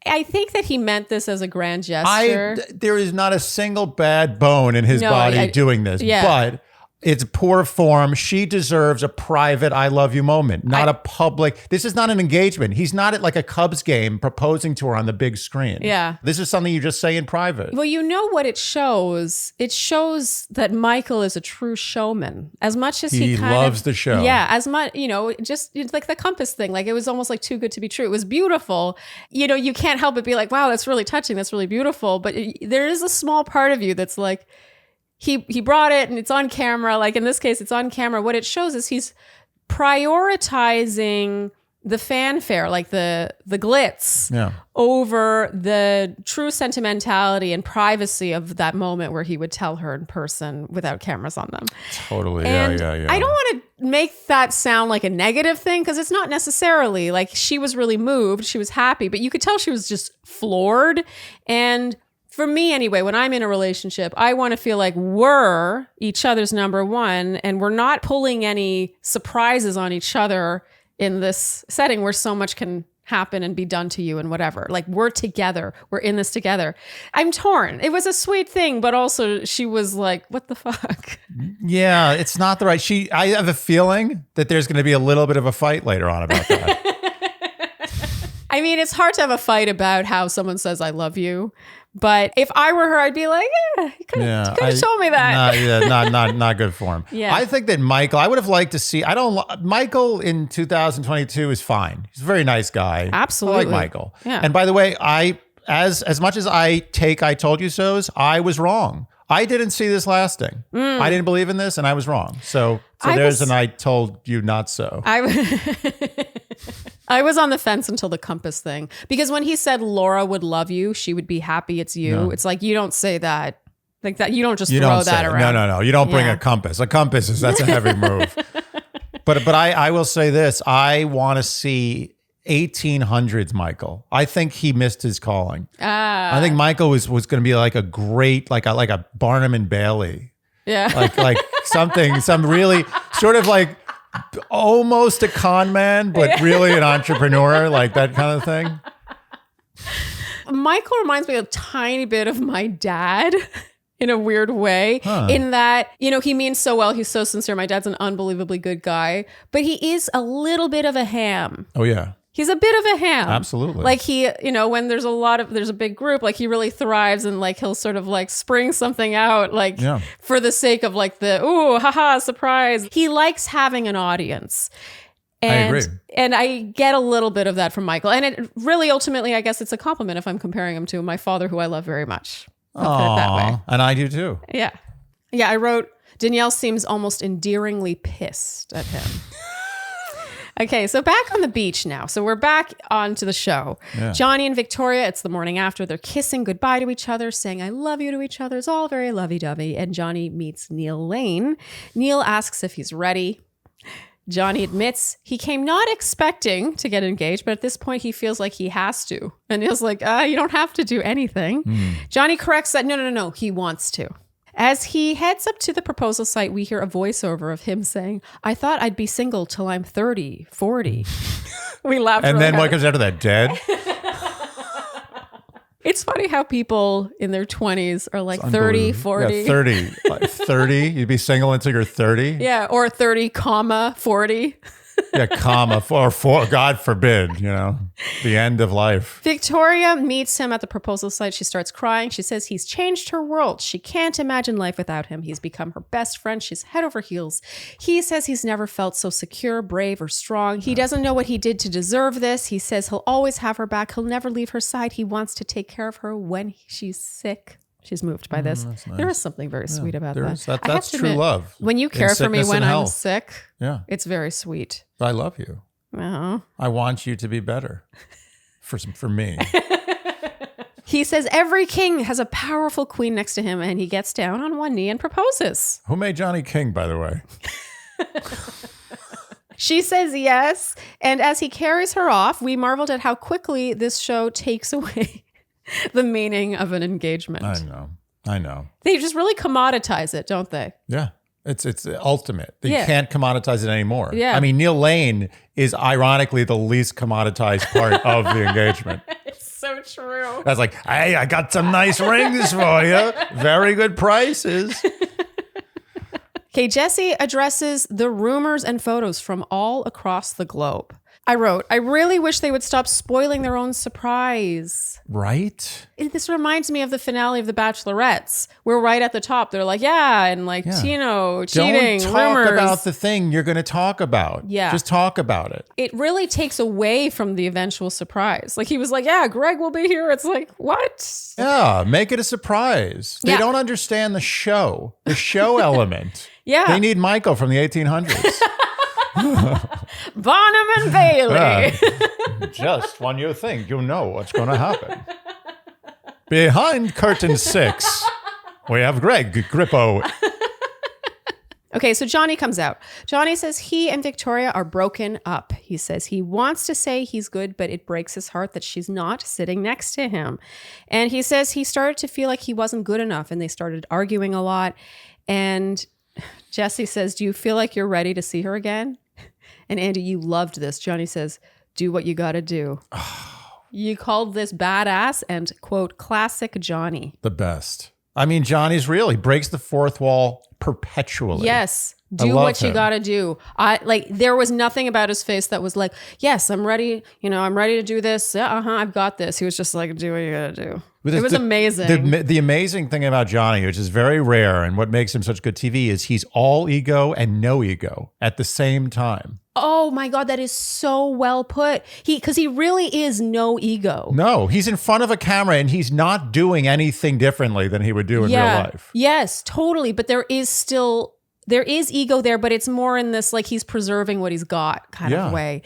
I think that he meant this as a grand gesture. There is not a single bad bone in his body doing this, but it's poor form. She deserves a private I love you moment, not a public. This is not an engagement. He's not at like a Cubs game proposing to her on the big screen. Yeah. This is something you just say in private. Well, you know what it shows? It shows that Michael is a true showman. As much as he loves the show. Yeah, as much, just it's like the compass thing. Like it was almost like too good to be true. It was beautiful. You can't help but be like, wow, that's really touching. That's really beautiful. But there is a small part of you that's like, He brought it and it's on camera. Like in this case, it's on camera. What it shows is he's prioritizing the fanfare, like the glitz, over the true sentimentality and privacy of that moment where he would tell her in person without cameras on them. Totally. And yeah. I don't want to make that sound like a negative thing because it's not necessarily. Like she was really moved. She was happy, but you could tell she was just floored. And for me anyway, when I'm in a relationship, I want to feel like we're each other's number one and we're not pulling any surprises on each other in this setting where so much can happen and be done to you and whatever. Like we're together. We're in this together. I'm torn. It was a sweet thing, but also she was like, what the fuck? Yeah, it's not the right. I have a feeling that there's going to be a little bit of a fight later on about that. I mean, it's hard to have a fight about how someone says, I love you. But if I were her, I'd be like, you could have told me that. Not good for him. Yeah. I think that Michael, I would have liked to see, Michael in 2022 is fine. He's a very nice guy. Absolutely. I like Michael. Yeah. And by the way, as much as I told you so's, I was wrong. I didn't see this lasting. I didn't believe in this and I was wrong. So there's an I told you not so. I was on the fence until the compass thing. Because when he said Laura would love you, she would be happy it's you. No. It's like, you don't say that. Like that, you don't just throw that around. No. You don't bring a compass. A compass that's a heavy move. But I will say this. I want to see 1800s Michael. I think he missed his calling. I think Michael was going to be like a great, like a Barnum and Bailey. Yeah. Like some really sort of like almost a con man, but really an entrepreneur, like that kind of thing. Michael reminds me a tiny bit of my dad in a weird way, in that, he means so well. He's so sincere. My dad's an unbelievably good guy, but he is a little bit of a ham. Oh, yeah. He's a bit of a ham. Absolutely. Like he, when there's a big group, like he really thrives and like he'll sort of like spring something out, like for the sake of like the, ooh, haha, surprise. He likes having an audience. And, I agree. And I get a little bit of that from Michael. And it really, ultimately, I guess it's a compliment if I'm comparing him to my father, who I love very much. I'll put it that way. And I do too. Yeah. Yeah, I wrote, Danielle seems almost endearingly pissed at him. Okay, so back on the beach now. So we're back onto the show. Yeah. Johnny and Victoria, it's the morning after. They're kissing goodbye to each other, saying I love you to each other. It's all very lovey-dovey. And Johnny meets Neil Lane. Neil asks if he's ready. Johnny admits he came not expecting to get engaged, but at this point he feels like he has to. And Neil's like, you don't have to do anything. Johnny corrects that, no, he wants to. As he heads up to the proposal site, we hear a voiceover of him saying, I thought I'd be single till I'm 30, 40. We laughed. And then what comes after that? Dead? It's funny how people in their 20s are like 30, 40. Yeah, 30. Like 30? You'd be single until you're 30? Yeah, or 30, 40. Yeah, comma, for God forbid, the end of life. Victoria meets him at the proposal site. She starts crying. She says he's changed her world. She can't imagine life without him. He's become her best friend. She's head over heels. He says he's never felt so secure, brave, or strong. He doesn't know what he did to deserve this. He says he'll always have her back. He'll never leave her side. He wants to take care of her when she's sick. She's moved by this. Nice. There is something very sweet about that. That's true love. When you care for me when I'm sick, it's very sweet. I love you. Uh-huh. I want you to be better for me. He says every king has a powerful queen next to him, and he gets down on one knee and proposes. Who made Johnny king, by the way? She says yes. And as he carries her off, we marveled at how quickly this show takes away the meaning of an engagement. I know. They just really commoditize it, don't they? Yeah. It's ultimate. You can't commoditize it anymore. Yeah. I mean, Neil Lane is ironically the least commoditized part of the engagement. It's so true. That's like, hey, I got some nice rings for you. Very good prices. Okay, Jesse addresses the rumors and photos from all across the globe. I wrote, I really wish they would stop spoiling their own surprise. Right? This reminds me of the finale of The Bachelorettes, where right at the top, they're like, Tino, cheating, Don't talk rumors. about the thing you're going to talk about. Yeah. Just talk about it. It really takes away from the eventual surprise. Like he was like, Greg will be here. It's like, what? Yeah, make it a surprise. They don't understand the show element. Yeah. They need Michael from the 1800s. Barnum and Bailey. Just when you think you know what's going to happen. Behind curtain 6, we have Greg Grippo. Okay, so Johnny comes out. Johnny says he and Victoria are broken up. He says he wants to say he's good, but it breaks his heart that she's not sitting next to him. And he says he started to feel like he wasn't good enough, and they started arguing a lot. And Jesse says, do you feel like you're ready to see her again? And Andy, you loved this. Johnny says, do what you got to do. You called this badass and, quote, classic Johnny. The best. I mean, Johnny's real. He breaks the fourth wall perpetually. Yes. Do what you got to do. There was nothing about his face that was like, yes, I'm ready. I'm ready to do this. I've got this. He was just like, do what you got to do. It was amazing. The amazing thing about Johnny, which is very rare and what makes him such good TV, is he's all ego and no ego at the same time. Oh my God, that is so well put. Because he really is no ego. No, he's in front of a camera and he's not doing anything differently than he would do in real life. Yes, totally. But there is ego there, but it's more in this, like he's preserving what he's got kind of way.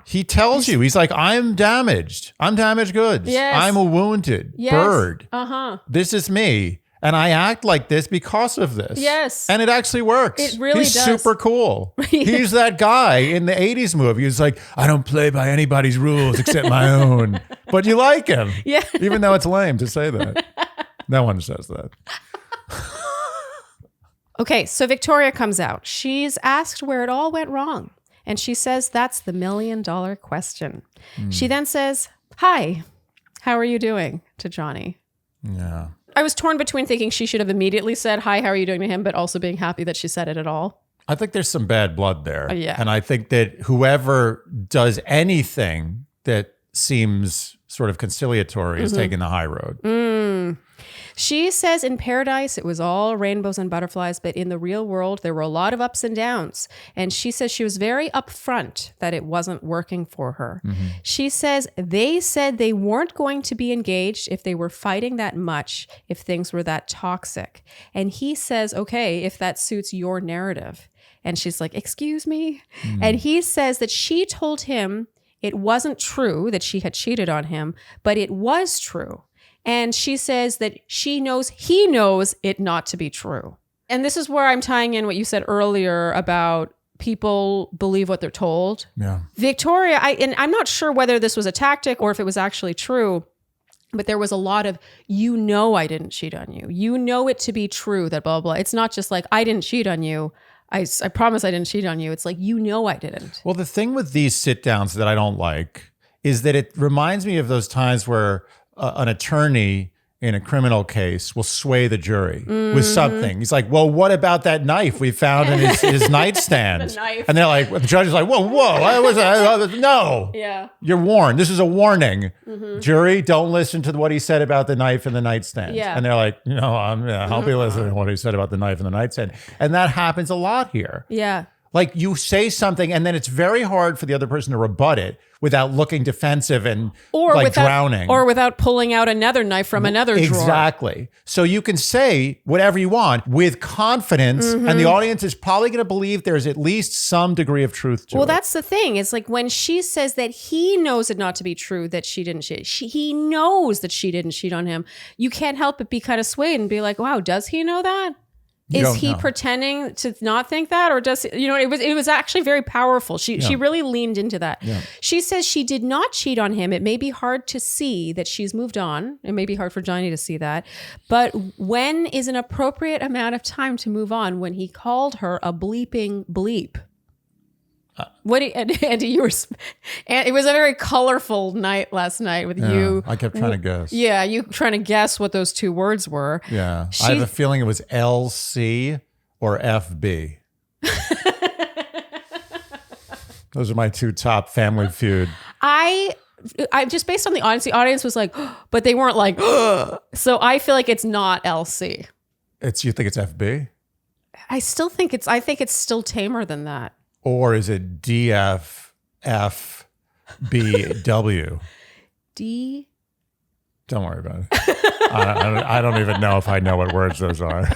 He tells you, he's like, I'm damaged. I'm damaged goods. Yes. I'm a wounded bird. Uh-huh. This is me. And I act like this because of this. Yes. And it actually works. It really He's does. super cool. He's that guy in the 80s movie who's like, I don't play by anybody's rules except my own. But you like him. Yeah. Even though it's lame to say that. No one says that. Okay, so Victoria comes out. She's asked where it all went wrong. And she says that's the $1 million question. She then says, hi, how are you doing to Johnny? Yeah. I was torn between thinking she should have immediately said, hi, how are you doing to him, but also being happy that she said it at all. I think there's some bad blood there. Yeah. And I think that whoever does anything that seems sort of conciliatory is taking the high road. She says in Paradise, it was all rainbows and butterflies, but in the real world, there were a lot of ups and downs. And she says she was very upfront that it wasn't working for her. She says they said they weren't going to be engaged if they were fighting that much, if things were that toxic. And he says, okay, if that suits your narrative. And she's like, excuse me? And he says that she told him it wasn't true that she had cheated on him, but it was true. And she says that he knows it not to be true. And this is where I'm tying in what you said earlier about people believe what they're told. Yeah. Victoria, I'm not sure whether this was a tactic or if it was actually true, but there was a lot of, I didn't cheat on you. You know it to be true that blah, blah. It's not just like, I didn't cheat on you. I promise I didn't cheat on you. It's like, I didn't. Well, the thing with these sit downs that I don't like is that it reminds me of those times where an attorney in a criminal case will sway the jury with something. He's like, well, what about that knife we found in his nightstand? The knife. And they're like, the judge is like, whoa, no. Yeah. You're warned. This is a warning. Jury, don't listen to what he said about the knife in the nightstand. Yeah. And they're like, I'll be listening to what he said about the knife in the nightstand. And that happens a lot here. Yeah. Like you say something and then it's very hard for the other person to rebut it without looking defensive and drowning. Or without pulling out another knife from another drawer. Exactly. So you can say whatever you want with confidence and the audience is probably going to believe there's at least some degree of truth to it. Well, that's the thing. It's like when she says that he knows it not to be true that she didn't cheat. He knows that she didn't cheat on him. You can't help but be kind of swayed and be like, wow, does he know that? Is he pretending to not think that, or does it was actually very powerful. She really leaned into that. Yeah. She says she did not cheat on him. It may be hard to see that she's moved on. It may be hard for Johnny to see that. But when is an appropriate amount of time to move on? When he called her a bleeping bleep. Andy, you were, and it was a very colorful night last night with you. I kept trying to guess. Yeah, you trying to guess what those two words were. Yeah, I have a feeling it was LC or FB. Those are my two top Family Feud. I just based on the audience was like, but they weren't like, so I feel like it's not LC. You think it's FB? I think it's still tamer than that. Or is it DFFBW? D? Don't worry about it. I don't even know if I know what words those are.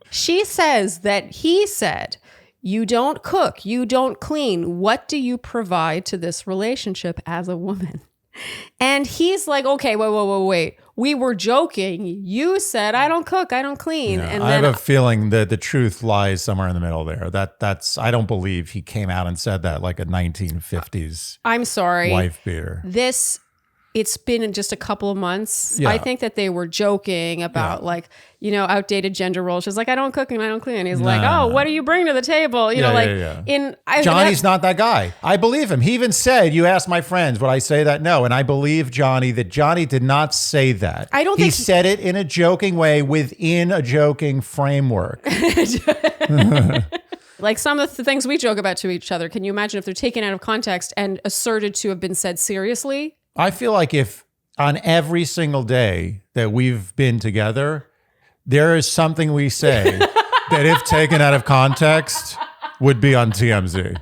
She says that he said, you don't cook, you don't clean. What do you provide to this relationship as a woman? And he's like, okay, wait. We were joking. You said, I don't cook, I don't clean. Yeah, and I then have a feeling that the truth lies somewhere in the middle there. That's I don't believe he came out and said that like a 1950s I'm sorry. wife beater. It's been just a couple of months. Yeah. I think that they were joking about outdated gender roles. She's like, I don't cook and I don't clean. He's like, what do you bring to the table? Johnny's not that guy. I believe him. He even said, you asked my friends, would I say that? No. And I believe Johnny that Johnny did not say that. I don't he think said it in a joking way within a joking framework. Like some of the things we joke about to each other. Can you imagine if they're taken out of context and asserted to have been said seriously? I feel like if on every single day that we've been together, there is something we say that if taken out of context would be on TMZ.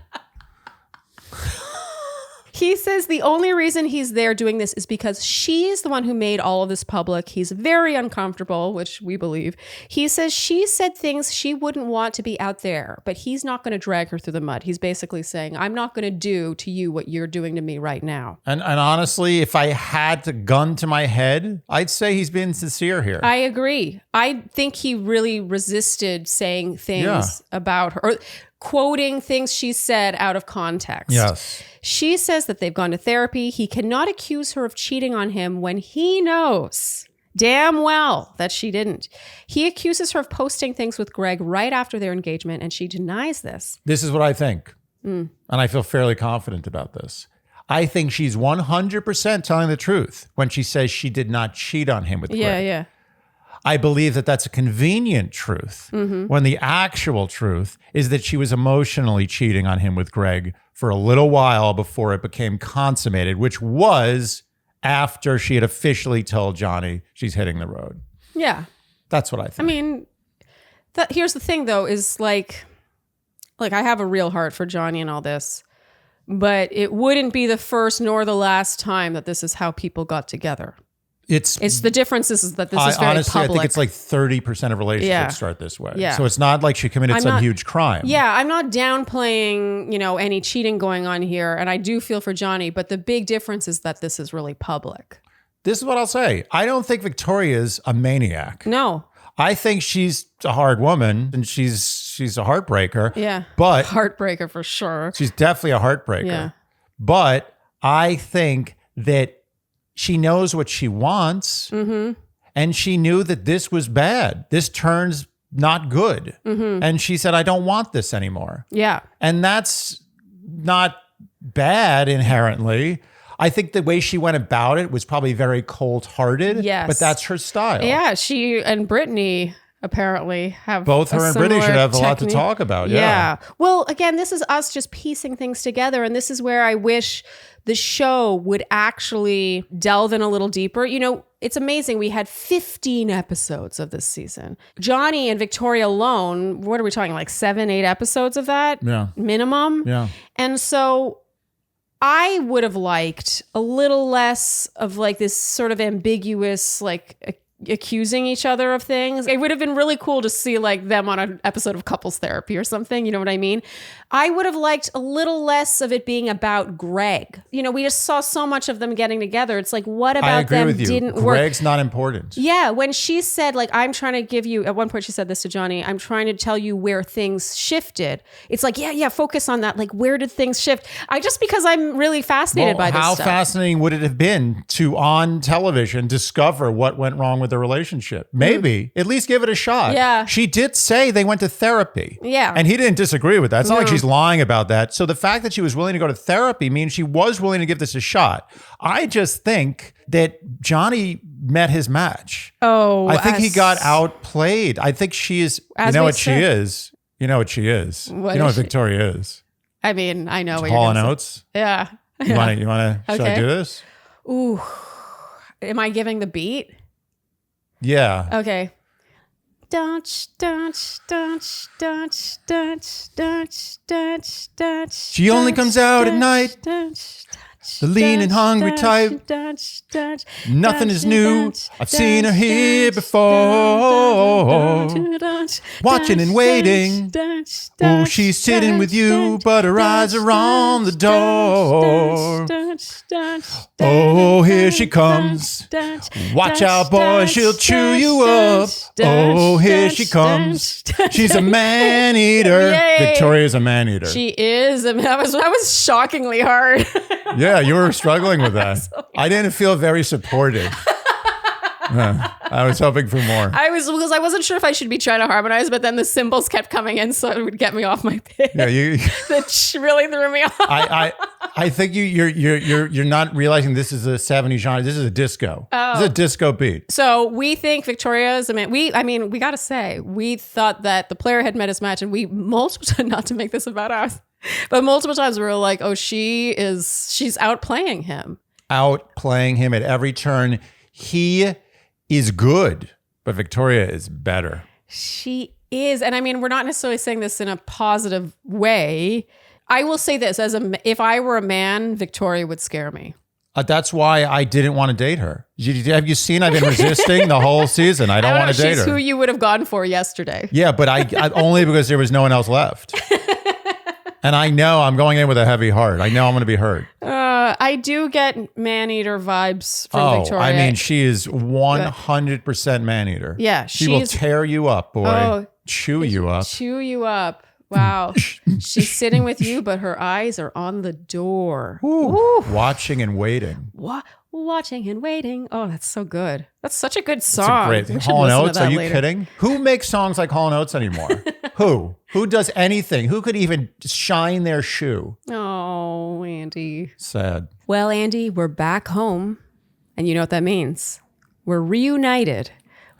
he says the only reason he's there doing this is because she's the one who made all of this public. He's very uncomfortable, which we believe. He says she said things she wouldn't want to be out there, but he's not going to drag her through the mud. He's basically saying, I'm not going to do to you what you're doing to me right now. And honestly, if I had the gun to my head, I'd say he's being sincere here. I agree. I think he really resisted saying things about her, or quoting things she said out of context. Yes. She says that they've gone to therapy. He cannot accuse her of cheating on him when he knows damn well that she didn't. He accuses her of posting things with Greg right after their engagement, and she denies this. This is what I think. And I feel fairly confident about this. I think she's 100% telling the truth when she says she did not cheat on him with Greg. Yeah. I believe that that's a convenient truth when the actual truth is that she was emotionally cheating on him with Greg for a little while before it became consummated, which was after she had officially told Johnny she's hitting the road. Yeah. That's what I think. I mean, here's the thing, though, is like I have a real heart for Johnny and all this, but it wouldn't be the first nor the last time that this is how people got together. It's the difference is that this is very honestly, public. I think it's like 30% of relationships start this way. Yeah. So it's not like she committed some huge crime. Yeah, I'm not downplaying, any cheating going on here, and I do feel for Johnny, but the big difference is that this is really public. This is what I'll say. I don't think Victoria's a maniac. No. I think she's a hard woman and she's a heartbreaker. Yeah. But heartbreaker for sure. She's definitely a heartbreaker. Yeah. But I think that she knows what she wants, and she knew that this was bad. This turns not good. And she said, I don't want this anymore. Yeah. And that's not bad inherently. I think the way she went about it was probably very cold-hearted. Yes. But that's her style. Yeah, she and Brittany apparently have both her and Brittany should have a lot to talk about. Yeah. Well, again, this is us just piecing things together, and this is where I wish the show would actually delve in a little deeper. It's amazing. We had 15 episodes of this season. Johnny and Victoria alone, what are we talking, like 7, 8 episodes of that? Yeah. Minimum? Yeah. And so I would have liked a little less of like this sort of ambiguous, like accusing each other of things. It would have been really cool to see like them on an episode of couples therapy or something. You know what I mean? I would have liked a little less of it being about Greg. We just saw so much of them getting together. It's like, what about them didn't work? Greg's not important. Yeah. When she said like, I'm trying to give you, at one point she said this to Johnny, I'm trying to tell you where things shifted. It's like, yeah, focus on that. Like, where did things shift? Because I'm really fascinated by this stuff. How fascinating would it have been to, on television, discover what went wrong with the relationship? Maybe. At least give it a shot. Yeah. She did say they went to therapy. Yeah. And he didn't disagree with that. It's not like she's lying about that. So the fact that she was willing to go to therapy means she was willing to give this a shot. I just think that Johnny met his match. Oh, I think he got outplayed. I think she is, you know what she is. You know what she is. You know what Victoria is. I mean, I know what Hall you're and going to Oates. say. Yeah. You want to, should I do this? Ooh. Am I giving the beat? Yeah. Okay. She only comes out at night. The lean and hungry type. Nothing is new. I've seen her here before. Watching and waiting. Oh, she's sitting with you, but her eyes are on the door. Oh, here she comes. Watch out, boy, she'll chew you up. Oh, here she comes. She's a man eater. Victoria's a man eater. She is. I mean, that was shockingly hard. Yeah, you were struggling with that. I didn't feel very supported. I was hoping for more. Because I wasn't sure if I should be trying to harmonize, but then the cymbals kept coming in, so it would get me off my page. Yeah, That really threw me off. I think you're not realizing this is a 70s genre. This is a disco. This is a disco beat. So we think Victoria is a man. We got to say, we thought that the player had met his match, and we multiple times, not to make this about us, but multiple times we were like, oh, she's outplaying him. Outplaying him at every turn. He is good, but Victoria is better. She is. And I mean, we're not necessarily saying this in a positive way. I will say this, if I were a man, Victoria would scare me. That's why I didn't want to date her. Have you seen? I've been resisting the whole season. I don't want to date her. She's who you would have gone for yesterday. Yeah, but I only because there was no one else left. And I know I'm going in with a heavy heart. I know I'm going to be hurt. I do get man-eater vibes from Victoria. I mean, she is 100% man-eater. Yeah, she will tear you up, boy. Oh, chew you up. Chew you up. Wow. She's sitting with you, but her eyes are on the door. Ooh. Watching and waiting. Watching and waiting. Oh, that's so good. That's such a good song. It's a great Hall & Oates. Are you kidding? Who makes songs like Hall & Oates anymore? Who? Who does anything? Who could even shine their shoe? Oh, Andy. Sad. Well, Andy, we're back home. And you know what that means? We're reunited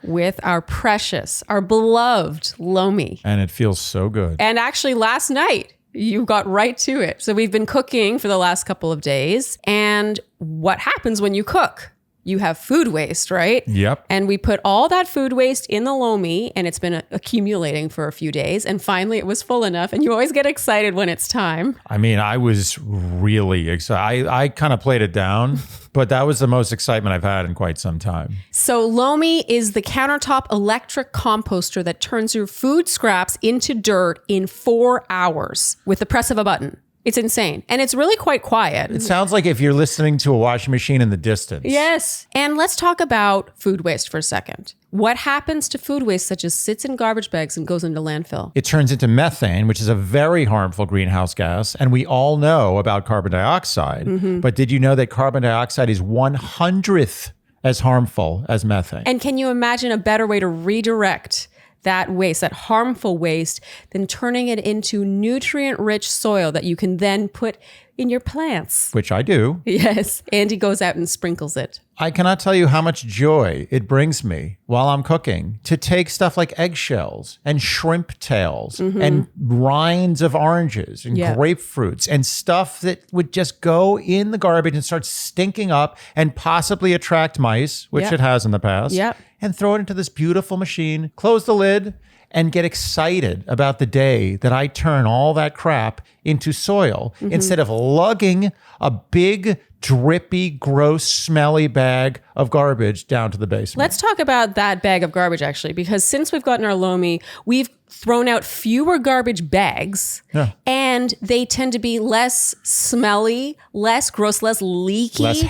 with our precious, our beloved Lomi. And it feels so good. And actually last night, you got right to it. So we've been cooking for the last couple of days. And what happens when you cook? You have food waste, right? Yep. And we put all that food waste in the Lomi, and it's been accumulating for a few days. And finally, it was full enough. And you always get excited when it's time. I mean, I was really excited. I kind of played it down, but that was the most excitement I've had in quite some time. So Lomi is the countertop electric composter that turns your food scraps into dirt in 4 hours with the press of a button. It's insane. And it's really quite quiet. It sounds like if you're listening to a washing machine in the distance. Yes. And let's talk about food waste for a second. What happens to food waste that just sits in garbage bags and goes into landfill? It turns into methane, which is a very harmful greenhouse gas. And we all know about carbon dioxide. Mm-hmm. But did you know that carbon dioxide is 1/100th as harmful as methane? And can you imagine a better way to redirect that waste, that harmful waste, than turning it into nutrient-rich soil that you can then put in your plants? Which I do. Yes. Andy goes out and sprinkles it. I cannot tell you how much joy it brings me while I'm cooking to take stuff like eggshells and shrimp tails and rinds of oranges and grapefruits and stuff that would just go in the garbage and start stinking up and possibly attract mice, which it has in the past, and throw it into this beautiful machine, close the lid, and get excited about the day that I turn all that crap into soil instead of lugging a big, drippy, gross, smelly bag of garbage down to the basement. Let's talk about that bag of garbage, actually, because since we've gotten our Lomi, we've thrown out fewer garbage bags, and they tend to be less smelly, less gross, less leaky. Less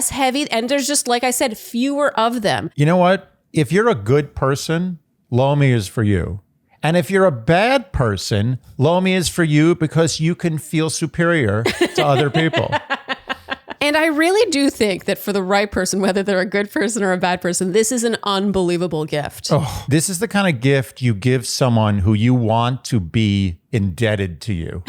heavy. And there's just, like I said, fewer of them. You know what? If you're a good person, Lomi is for you. And if you're a bad person, Lomi is for you because you can feel superior to other people. And I really do think that for the right person, whether they're a good person or a bad person, this is an unbelievable gift. Oh, this is the kind of gift you give someone who you want to be indebted to you.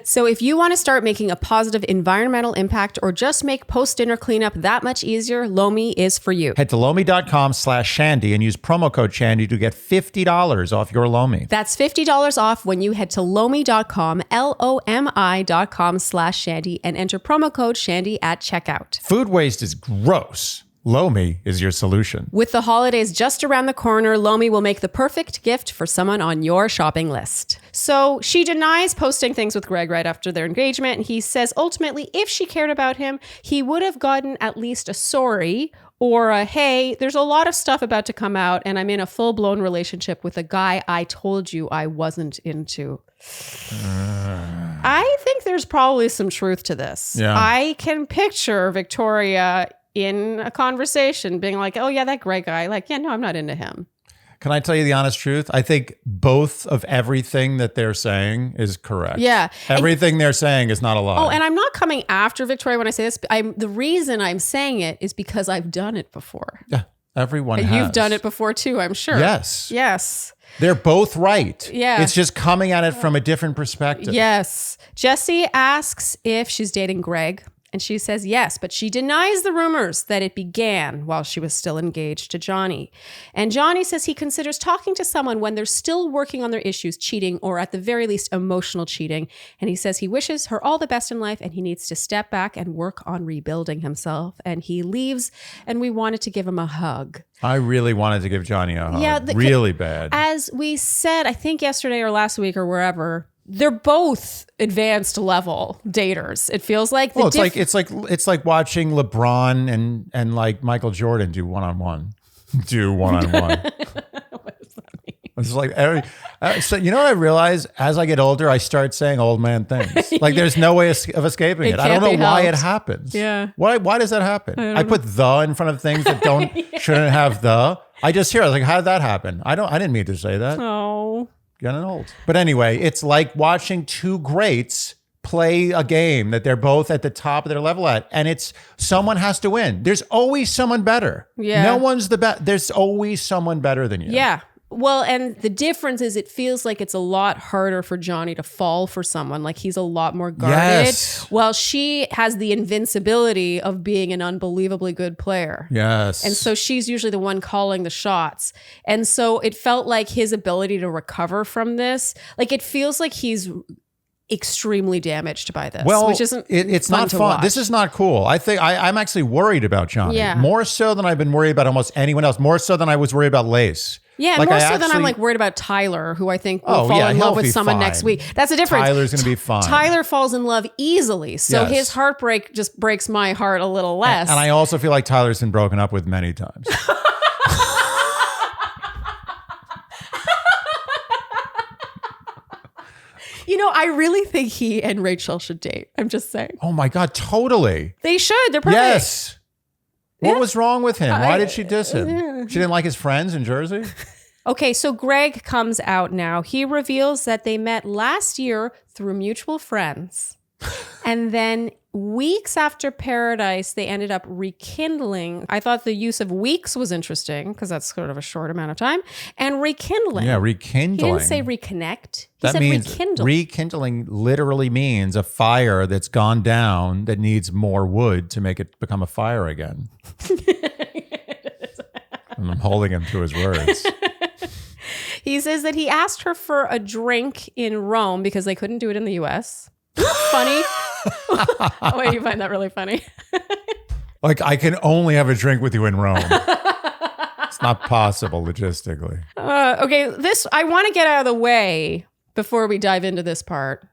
So if you want to start making a positive environmental impact or just make post-dinner cleanup that much easier, Lomi is for you. Head to Lomi.com/Shandy and use promo code Shandy to get $50 off your Lomi. That's $50 off when you head to Lomi.com, LOMI.com/Shandy, and enter promo code Shandy at checkout. Food waste is gross. Lomi is your solution. With the holidays just around the corner, Lomi will make the perfect gift for someone on your shopping list. So she denies posting things with Greg right after their engagement. And he says ultimately, if she cared about him, he would have gotten at least a sorry or a, hey, there's a lot of stuff about to come out and I'm in a full-blown relationship with a guy I told you I wasn't into. I think there's probably some truth to this. Yeah. I can picture Victoria in a conversation being like, oh yeah, that Greg guy, like, yeah, no, I'm not into him. Can I tell you the honest truth? I think both of everything that they're saying is correct. Yeah. Everything they're saying is not a lie. Oh, and I'm not coming after Victoria when I say this. The reason I'm saying it is because I've done it before. Yeah, everyone has. You've done it before too, I'm sure. Yes. Yes. They're both right. Yeah. It's just coming at it from a different perspective. Yes. Jessie asks if she's dating Greg. And she says yes, but she denies the rumors that it began while she was still engaged to Johnny. And Johnny says he considers talking to someone when they're still working on their issues, cheating, or at the very least, emotional cheating. And he says he wishes her all the best in life and he needs to step back and work on rebuilding himself. And he leaves and we wanted to give him a hug. I really wanted to give Johnny a hug. Yeah, really bad. As we said, I think yesterday or last week or wherever, they're both advanced level daters. It feels like. Well, it's like watching LeBron and like Michael Jordan do one-on-one. What does that mean? It's like so you know what I realize as I get older, I start saying old man things. Like there's no way of escaping it. I don't know why it happens. Yeah. Why does that happen? I put the in front of things that shouldn't have the. I just hear it. I was like, how did that happen? I didn't mean to say that. Oh. Getting old. But anyway, it's like watching two greats play a game that they're both at the top of their level at, and it's someone has to win. There's always someone better. Yeah. No one's the best. There's always someone better than you. Yeah. Well, and the difference is it feels like it's a lot harder for Johnny to fall for someone. Like he's a lot more guarded. Yes. While she has the invincibility of being an unbelievably good player. Yes. And so she's usually the one calling the shots. And so it felt like his ability to recover from this, like it feels like he's extremely damaged by this, well, which isn't it's fun not to fun. watch. This is not cool. I think I'm actually worried about Johnny. Yeah. More so than I've been worried about almost anyone else. More so than I was worried about Lace. Yeah, like more so than I'm like worried about Tyler, who I think will fall in love with someone next week. That's the difference. Tyler's going to be fine. Tyler falls in love easily, so Yes. his heartbreak just breaks my heart a little less. And I also feel like Tyler's been broken up with many times. You know, I really think he and Rachel should date. I'm just saying. Oh my God, totally. They should. They're perfect. Yes. What Yeah. was wrong with him? Why did she diss him? yeah. She didn't like his friends in Jersey? Okay, so Greg comes out now. He reveals that they met last year through mutual friends. And then weeks after Paradise, they ended up rekindling. I thought the use of weeks was interesting because that's sort of a short amount of time. And rekindling. Yeah, rekindling. He didn't say reconnect. He That said means rekindle. rekindling literally means a fire that's gone down that needs more wood to make it become a fire again. And I'm holding him to his words. He says that he asked her for a drink in Rome because they couldn't do it in the US. Funny. Oh, wait, you find that really funny? Like, I can only have a drink with you in Rome. It's not possible logistically. Okay, I want to get out of the way before we dive into this part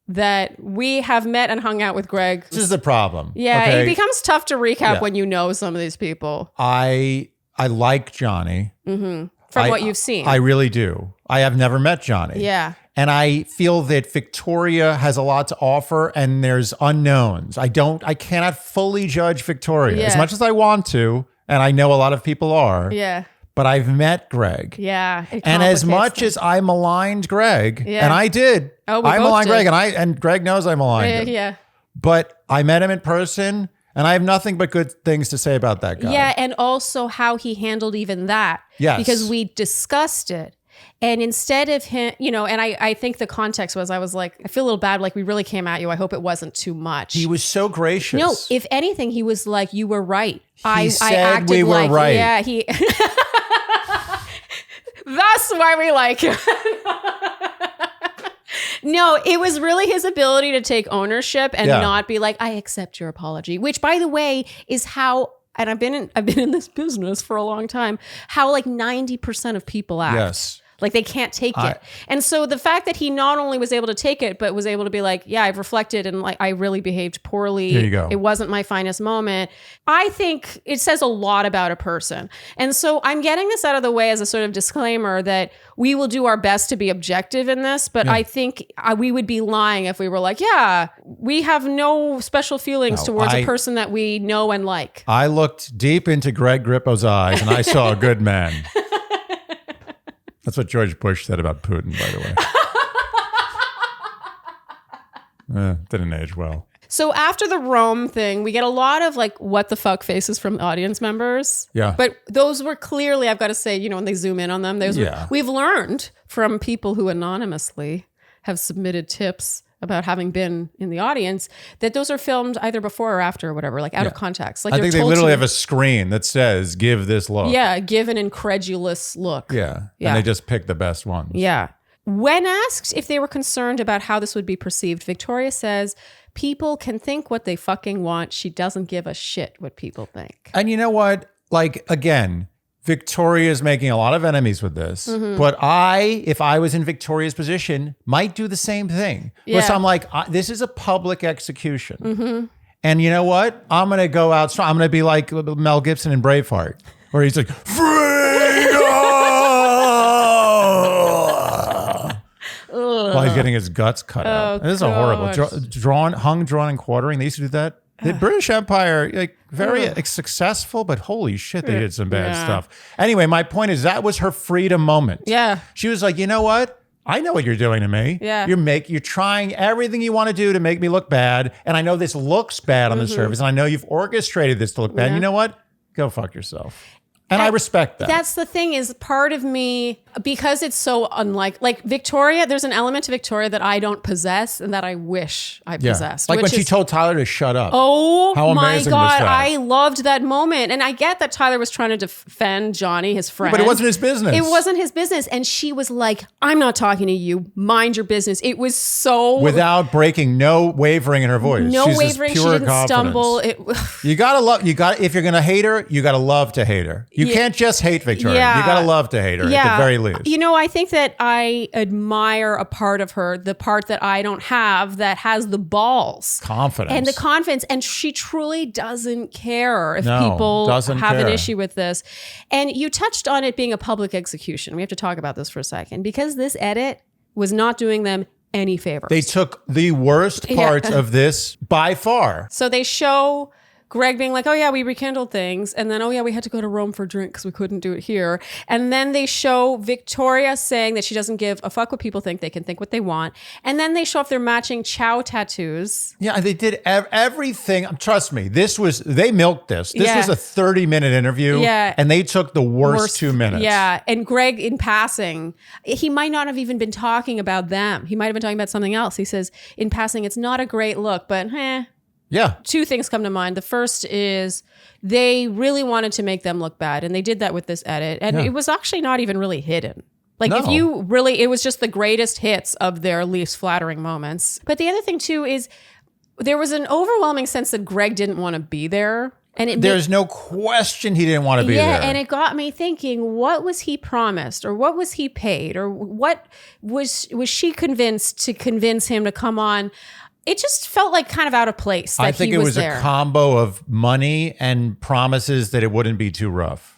that we have met and hung out with Greg. This is the problem. Yeah, okay? it becomes tough to recap Yeah. when you know some of these people I like Johnny. from what you've seen. I really do. I have never met Johnny. Yeah. And I feel that Victoria has a lot to offer and there's unknowns. I cannot fully judge Victoria as Yeah. much as I want to. And I know a lot of people are, Yeah. but I've met Greg. Yeah. And as much as I maligned Greg, Yeah. and I did, Oh, we I both maligned did. Greg and Greg knows I maligned him. Yeah. But I met him in person and I have nothing but good things to say about that guy. Yeah. And also how he handled even that. Yes. Because we discussed it. And instead of him, and I think the context was, I was like, I feel a little bad. Like we really came at you. I hope it wasn't too much. He was so gracious. No, if anything, he was like, you were right. I said acted we were like, right. Yeah, he. That's why we like him. No, it was really his ability to take ownership and Yeah. not be like, I accept your apology, which by the way is how, and I've been in this business for a long time, how like 90% of people act. Yes. Like they can't take it. And so the fact that he not only was able to take it, but was able to be like, yeah, I've reflected and like I really behaved poorly. Here you go. It wasn't my finest moment. I think it says a lot about a person. And so I'm getting this out of the way as a sort of disclaimer that we will do our best to be objective in this. But I think we would be lying if we were like, yeah, we have no special feelings towards a person that we know and like. I looked deep into Greg Grippo's eyes and I saw a good man. That's what George Bush said about Putin, by the way. Didn't age well. So after the Rome thing, we get a lot of like what the fuck faces from audience members. Yeah. But those were clearly, I've got to say, when they zoom in on them, we've learned from people who anonymously have submitted tips about having been in the audience that those are filmed either before or after or whatever, like out of context. Like I think they literally have a screen that says, give this look. Yeah, give an incredulous look. Yeah. Yeah. And they just pick the best ones. Yeah. When asked if they were concerned about how this would be perceived, Victoria says, people can think what they fucking want. She doesn't give a shit what people think. And you know what? Like, again, Victoria's making a lot of enemies with this, but if I was in Victoria's position, might do the same thing. Yeah. So I'm like, this is a public execution. And you know what? I'm going to go out strong. I'm going to be like Mel Gibson in Braveheart, where he's like, freedom! While he's getting his guts cut out. This is a horrible. Hung, drawn, and quartering. They used to do that. The British Empire, like very successful, but holy shit, they did some bad stuff. Anyway, my point is that was her freedom moment. Yeah. She was like, you know what? I know what you're doing to me. Yeah. You're trying everything you want to do to make me look bad. And I know this looks bad on the surface. And I know you've orchestrated this to look bad. And you know what? Go fuck yourself. And I respect that. That's the thing is part of me, because it's so unlike, like Victoria, there's an element to Victoria that I don't possess and that I wish I possessed. Like when she told Tyler to shut up. Oh How my amazing God, was that? I loved that moment. And I get that Tyler was trying to defend Johnny, his friend. But it wasn't his business. It wasn't his business. And she was like, I'm not talking to you. Mind your business. It was so... Without breaking, no wavering in her voice. No She's wavering. She pure didn't confidence. stumble. You gotta love, if you're gonna hate her, you gotta love to hate her. You can't just hate Victoria. Yeah. You gotta love to hate her at the very least. You know, I think that I admire a part of her, the part that I don't have, that has the balls. Confidence. And the confidence. And she truly doesn't care if No, people doesn't have an care. issue with this. And you touched on it being a public execution. We have to talk about this for a second, because this edit was not doing them any favors. They took the worst parts of this by far. So they show Greg being like, oh yeah, we rekindled things. And then, oh yeah, we had to go to Rome for a drink because we couldn't do it here. And then they show Victoria saying that she doesn't give a fuck what people think. They can think what they want. And then they show off their matching Chow tattoos. Yeah, they did everything. Trust me, they milked this. This Yeah. was a 30-minute interview. Yeah. And they took the worst 2 minutes. Yeah. And Greg, in passing, he might not have even been talking about them. He might have been talking about something else. He says, in passing, it's not a great look, but Yeah. two things come to mind. The first is they really wanted to make them look bad, and they did that with this edit. And it was actually not even really hidden. Like if you really, it was just the greatest hits of their least flattering moments. But the other thing too is there was an overwhelming sense that Greg didn't want to be there. And there's no question he didn't want to be there. Yeah, and it got me thinking, what was he promised, or what was he paid, or what was she convinced to convince him to come on? It just felt like kind of out of place that I think he it was there. a combo of money and promises that it wouldn't be too rough.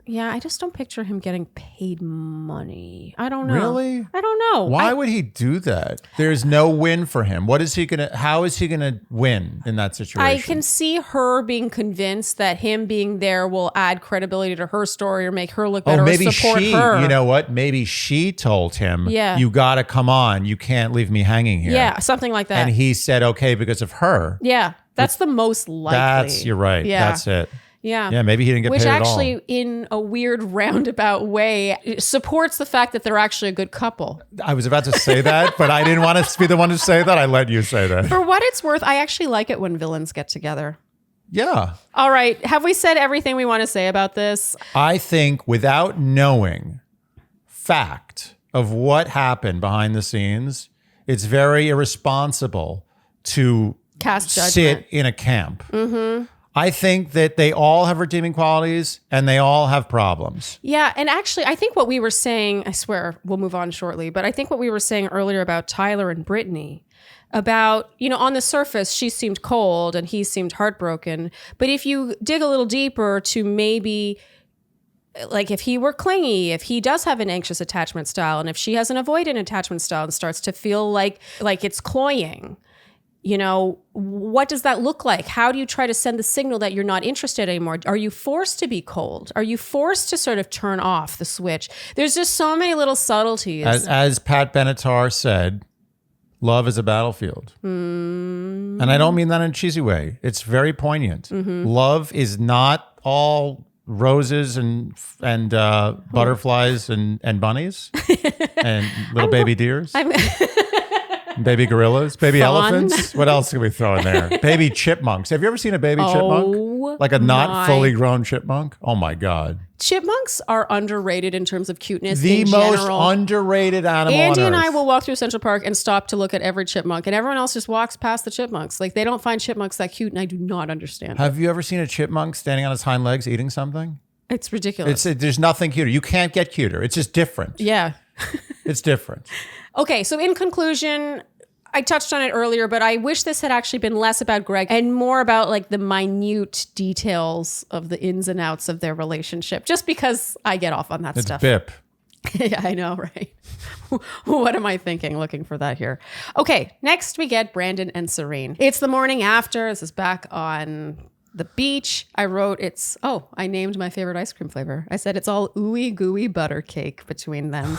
Yeah, I just don't picture him getting paid money. I don't know. Really? I don't know. Why would he do that? There's no win for him. How is he gonna win in that situation? I can see her being convinced that him being there will add credibility to her story or make her look better, maybe or support her. You know what? Maybe she told him, Yeah. you got to come on. You can't leave me hanging here. Yeah, something like that. And he said, okay, because of her. Yeah, that's the most likely. You're right. Yeah. That's it. Yeah. Yeah, maybe he didn't get Which paid at all. actually, in a weird roundabout way, supports the fact that they're actually a good couple. I was about to say that, but I didn't want to be the one to say that. I let you say that. For what it's worth, I actually like it when villains get together. Yeah. All right. Have we said everything we want to say about this? I think without knowing fact of what happened behind the scenes, it's very irresponsible to Cast judgment. sit in a camp. Mm-hmm. I think that they all have redeeming qualities and they all have problems. Yeah. And actually, I think what we were saying, I swear we'll move on shortly, but I think what we were saying earlier about Tyler and Brittany, about, on the surface, she seemed cold and he seemed heartbroken. But if you dig a little deeper to maybe, like if he were clingy, if he does have an anxious attachment style, and if she has an avoidant attachment style and starts to feel like it's cloying, what does that look like? How do you try to send the signal that you're not interested anymore? Are you forced to be cold? Are you forced to sort of turn off the switch? There's just so many little subtleties. As Pat Benatar said, love is a battlefield. And I don't mean that in a cheesy way. It's very poignant. Mm-hmm. Love is not all roses and butterflies and bunnies and little baby deers. Baby gorillas, baby elephants. What else can we throw in there? Baby chipmunks. Have you ever seen a baby chipmunk? Like a not fully grown chipmunk? Oh my God. Chipmunks are underrated in terms of cuteness. The most underrated animal Andy on and Earth. I will walk through Central Park and stop to look at every chipmunk, and everyone else just walks past the chipmunks. Like, they don't find chipmunks that cute, and I do not understand. Have you ever seen a chipmunk standing on its hind legs eating something? It's ridiculous. There's nothing cuter. You can't get cuter. It's just different. Yeah. It's different. Okay, so in conclusion, I touched on it earlier, but I wish this had actually been less about Greg and more about like the minute details of the ins and outs of their relationship, just because I get off on that It's stuff. Bip. Yeah, I know, right? What am I thinking looking for that here? Okay, next we get Brandon and Serene. It's the morning after. This is back on the beach. I wrote I named my favorite ice cream flavor. I said it's all ooey gooey butter cake between them.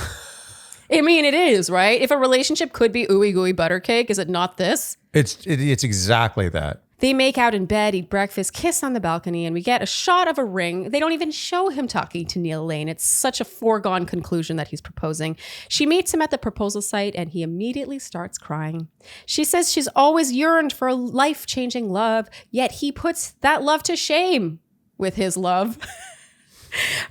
I mean, it is, right? If a relationship could be ooey gooey butter cake, is it not this? It's exactly that. They make out in bed, eat breakfast, kiss on the balcony, and we get a shot of a ring. They don't even show him talking to Neil Lane. It's such a foregone conclusion that he's proposing. She meets him at the proposal site, and he immediately starts crying. She says she's always yearned for a life-changing love, yet he puts that love to shame with his love.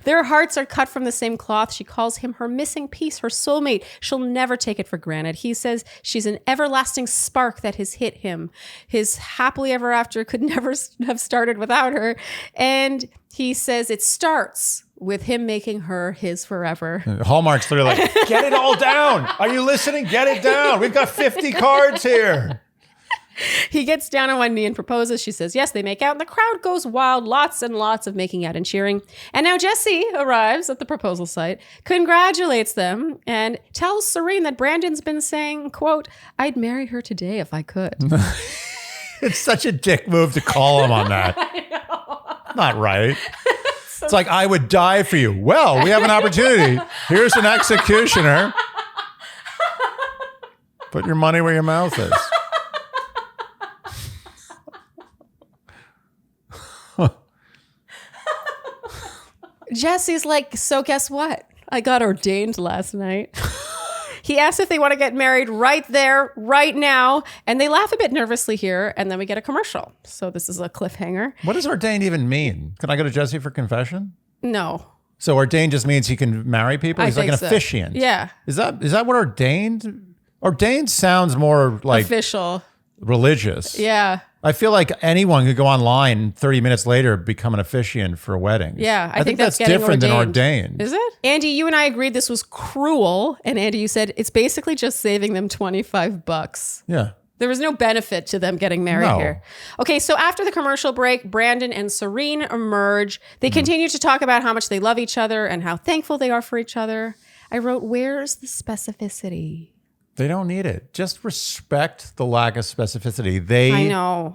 Their hearts are cut from the same cloth. She calls him her missing piece, her soulmate. She'll never take it for granted. He says she's an everlasting spark that has hit him. His happily ever after could never have started without her. And he says it starts with him making her his forever. Hallmark's literally like, get it all down. Are you listening? Get it down. We've got 50 cards here. He gets down on one knee and proposes. She says yes, they make out, and the crowd goes wild. Lots and lots of making out and cheering. And now Jesse arrives at the proposal site, congratulates them, and tells Serene that Brandon's been saying, quote, I'd marry her today if I could. It's such a dick move to call him on that. I know. Not right. It's like, I would die for you. Well, we have an opportunity. Here's an executioner. Put your money where your mouth is. Jesse's like, so guess what? I got ordained last night. He asks if they want to get married right there, right now. And they laugh a bit nervously here. And then we get a commercial. So this is a cliffhanger. What does ordained even mean? Can I go to Jesse for confession? No. So ordained just means he can marry people? He's like an so. officiant. Yeah. Is that what ordained? Ordained sounds more like official. Religious. Yeah. I feel like anyone could go online and 30 minutes later become an officiant for weddings. Yeah, I think that's different than ordained. Is it? Andy, you and I agreed this was cruel. And Andy, you said it's basically just saving them $25. Yeah. There was no benefit to them getting married here. Okay, so after the commercial break, Brandon and Serene emerge. They continue to talk about how much they love each other and how thankful they are for each other. I wrote, where's the specificity? They don't need it. Just respect the lack of specificity. They I know.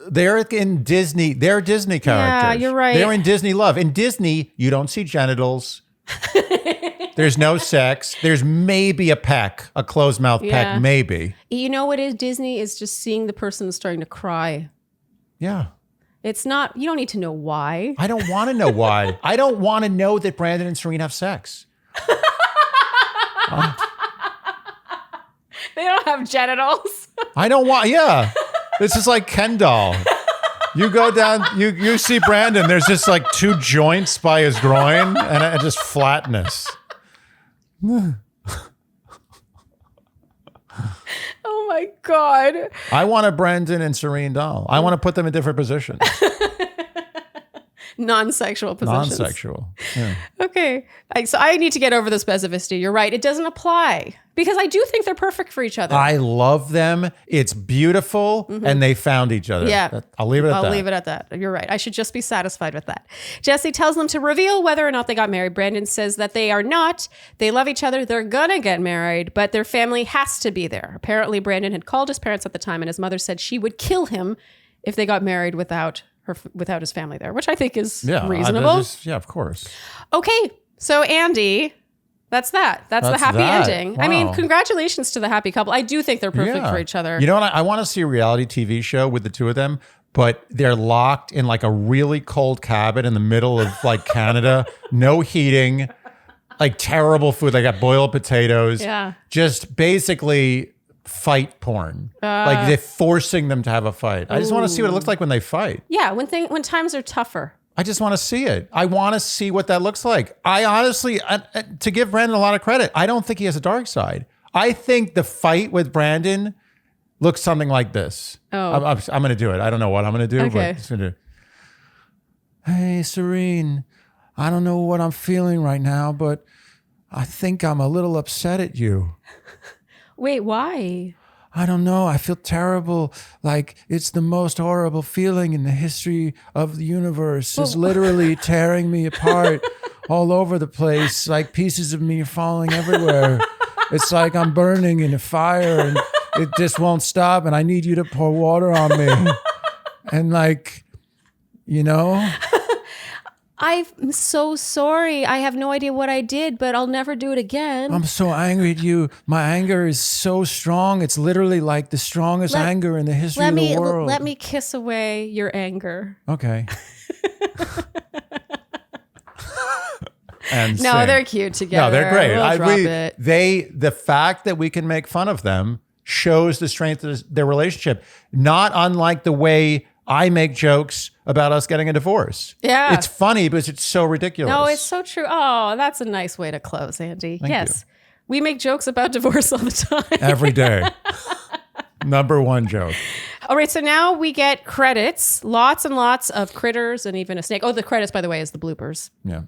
They're in Disney. They're Disney characters. Yeah, you're right. They're in Disney love. In Disney, you don't see genitals. There's no sex. There's maybe a peck, a closed mouth peck, maybe. You know what is Disney is just seeing the person starting to cry. Yeah. It's not, you don't need to know why. I don't want to know why. I don't want to know that Brandon and Serene have sex. They don't have genitals. I don't want, This is like Ken doll. You go down, you see Brandon, there's just like two joints by his groin and just flatness. Oh my God. I want a Brandon and Serene doll. I want to put them in different positions. Non-sexual positions. Non-sexual. Yeah. Okay. So I need to get over the specificity. You're right. It doesn't apply because I do think they're perfect for each other. I love them. It's beautiful. And they found each other. Yeah. I'll leave it at that. I'll leave it at that. You're right. I should just be satisfied with that. Jesse tells them to reveal whether or not they got married. Brandon says that they are not. They love each other. They're going to get married, but their family has to be there. Apparently, Brandon had called his parents at the time and his mother said she would kill him if they got married without his family there, which I think is reasonable. Of course. Okay. So Andy, that's that. That's the happy ending. Wow. I mean, congratulations to the happy couple. I do think they're perfect for each other. You know what? I want to see a reality TV show with the two of them, but they're locked in like a really cold cabin in the middle of like Canada, no heating, like terrible food. They got boiled potatoes. Yeah. Just basically fight porn. Like they're forcing them to have a fight. I just want to see what it looks like when they fight. Yeah, when times are tougher. I just want to see it. I want to see what that looks like. I honestly, to give Brandon a lot of credit, I don't think he has a dark side. I think the fight with Brandon looks something like this. Oh. I'm going to do it. I don't know what I'm going to do, Okay. but it's going to hey, Serene, I don't know what I'm feeling right now, but I think I'm a little upset at you. Wait, why? I don't know. I feel terrible. Like it's the most horrible feeling in the history of the universe. It's literally tearing me apart all over the place. Like pieces of me are falling everywhere. It's like I'm burning in a fire and it just won't stop. And I need you to pour water on me. And like, you know? I'm so sorry. I have no idea what I did, but I'll never do it again. I'm so angry at you. My anger is so strong. It's literally like the strongest anger in the history of the world. Let me kiss away your anger. Okay. And no, sing. they're cute together. No, they're great. We'll drop it. The fact that we can make fun of them shows the strength of their relationship. Not unlike the way I make jokes about us getting a divorce. Yeah. It's funny, but it's so ridiculous. No, it's so true. Oh, that's a nice way to close, Andy. Thank yes. We make jokes about divorce all the time. Every day. Number one joke. All right, so now we get credits. Lots and lots of critters and even a snake. Oh, the credits, by the way, is the bloopers. Yeah.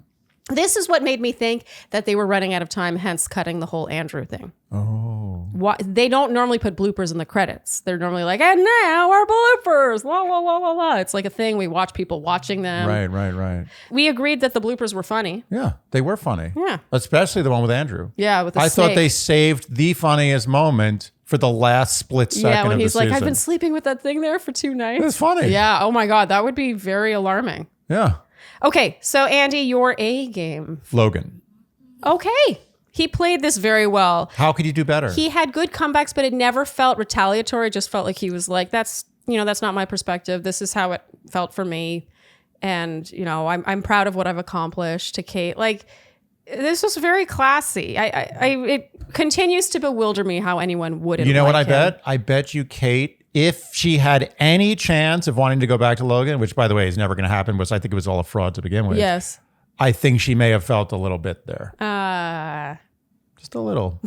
This is what made me think that they were running out of time, hence cutting the whole Andrew thing. Oh. They don't normally put bloopers in the credits. They're normally like, and now our bloopers, la, la, la, la, la. It's like a thing. We watch people watching them. Right. We agreed that the bloopers were funny. Yeah, they were funny. Yeah. Especially the one with Andrew. Yeah, with the I snake. thought they saved the funniest moment for the last split second Yeah, when of the he's like, season. I've been sleeping with that thing there for 2 nights. It's funny. Yeah, oh my God, that would be very alarming. Yeah. Okay, so Andy, your A game. Logan. Okay. He played this very well. How could you do better? He had good comebacks, but it never felt retaliatory. It just felt like he was like, that's not my perspective. This is how it felt for me. And, I'm proud of what I've accomplished to Kate. Like, this was very classy. It continues to bewilder me how anyone wouldn't. You know what I him. bet? I bet you Kate, if she had any chance of wanting to go back to Logan, which by the way is never going to happen, because I think it was all a fraud to begin with. Yes. I think she may have felt a little bit there. Just a little.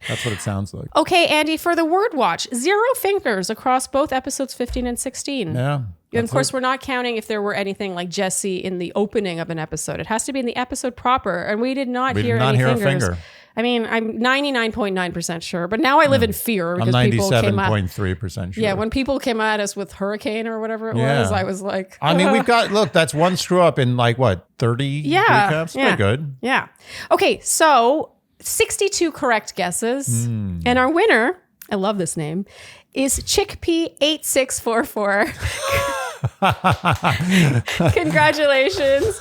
That's what it sounds like. Okay, Andy, for the word watch, 0 fingers across both episodes 15 and 16. Yeah. And of course, we're not counting if there were anything like Jesse in the opening of an episode. It has to be in the episode proper. And we did not hear any fingers. A finger. I mean, I'm 99.9% sure, but now I live in fear because I'm people came out. 97.3% sure. Yeah, when people came at us with hurricane or whatever it was, I was like, I mean, that's one screw up in like what, 30 recaps? Pretty good. Yeah. Okay, so 62 correct guesses. And our winner, I love this name, is Chickpea8644. Congratulations.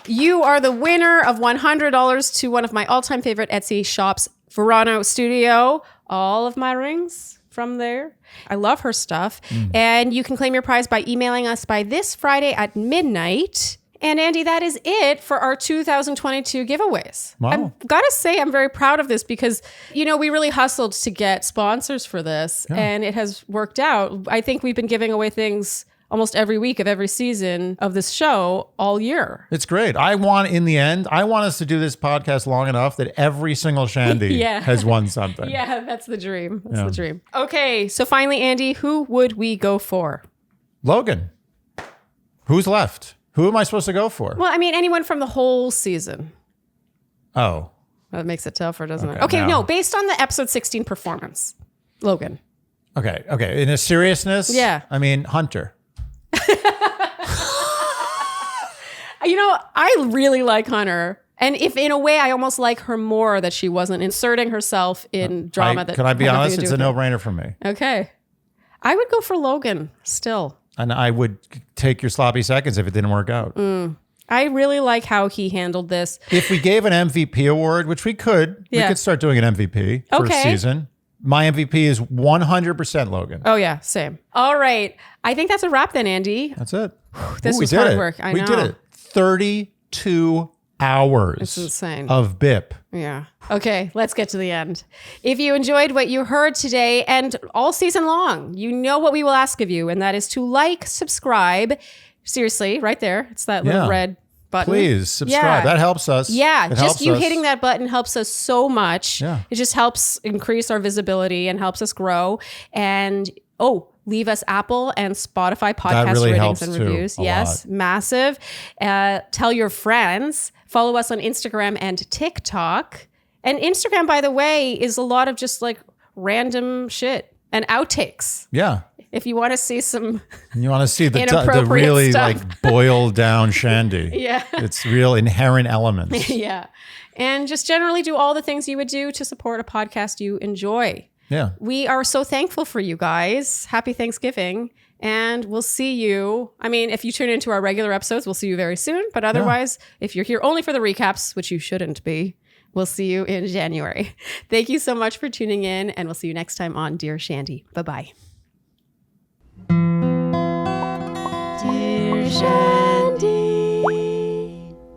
You are the winner of $100 to one of my all-time favorite Etsy shops, Verano Studio. All of my rings from there. I love her stuff. And you can claim your prize by emailing us by this Friday at midnight. And Andy, that is it for our 2022 giveaways. Wow. I've got to say, I'm very proud of this because, we really hustled to get sponsors for this and it has worked out. I think we've been giving away things almost every week of every season of this show all year. It's great. In the end, I want us to do this podcast long enough that every single Shandy has won something. Yeah, that's the dream. That's the dream. Okay, so finally, Andy, who would we go for? Logan. Who's left? Who am I supposed to go for? Well, I mean, anyone from the whole season. Oh. That makes it tougher, doesn't it? Okay, no, based on the episode 16 performance, Logan. Okay. In a seriousness? Yeah. I mean, Hunter. I really like Hunter. And if in a way I almost like her more that she wasn't inserting herself in drama that can I be had nothing honest? to do It's a with it. no-brainer for me. Okay. I would go for Logan still. And I would take your sloppy seconds if it didn't work out. I really like how he handled this. If we gave an MVP award, which we could start doing an MVP for a season. My MVP is 100% Logan. Oh, yeah, same. All right. I think that's a wrap then, Andy. That's it. This was we did hard it. work. I know. We did it. 32 hours It's insane. of BIP. Yeah. Okay, let's get to the end. If you enjoyed what you heard today and all season long, you know what we will ask of you, and that is to like, subscribe. Seriously, right there. It's that little red button. Please subscribe. Yeah. That helps us. Yeah, It just helps you us. hitting that button helps us so much. Yeah. It just helps increase our visibility and helps us grow. And leave us Apple and Spotify That podcast really ratings helps and too, reviews. a Yes, lot. massive. Tell your friends. Follow us on Instagram and TikTok. And Instagram, by the way, is a lot of just like random shit and outtakes. Yeah. If you want to see some, You want to see the Inappropriate really stuff. like boiled down Shandy. yeah. It's real inherent elements. Yeah. And just generally do all the things you would do to support a podcast you enjoy. Yeah. We are so thankful for you guys. Happy Thanksgiving. And we'll see you. I mean, if you tune into our regular episodes, we'll see you very soon. But otherwise, if you're here only for the recaps, which you shouldn't be, we'll see you in January. Thank you so much for tuning in. And we'll see you next time on Dear Shandy. Bye-bye. Dear Shandy.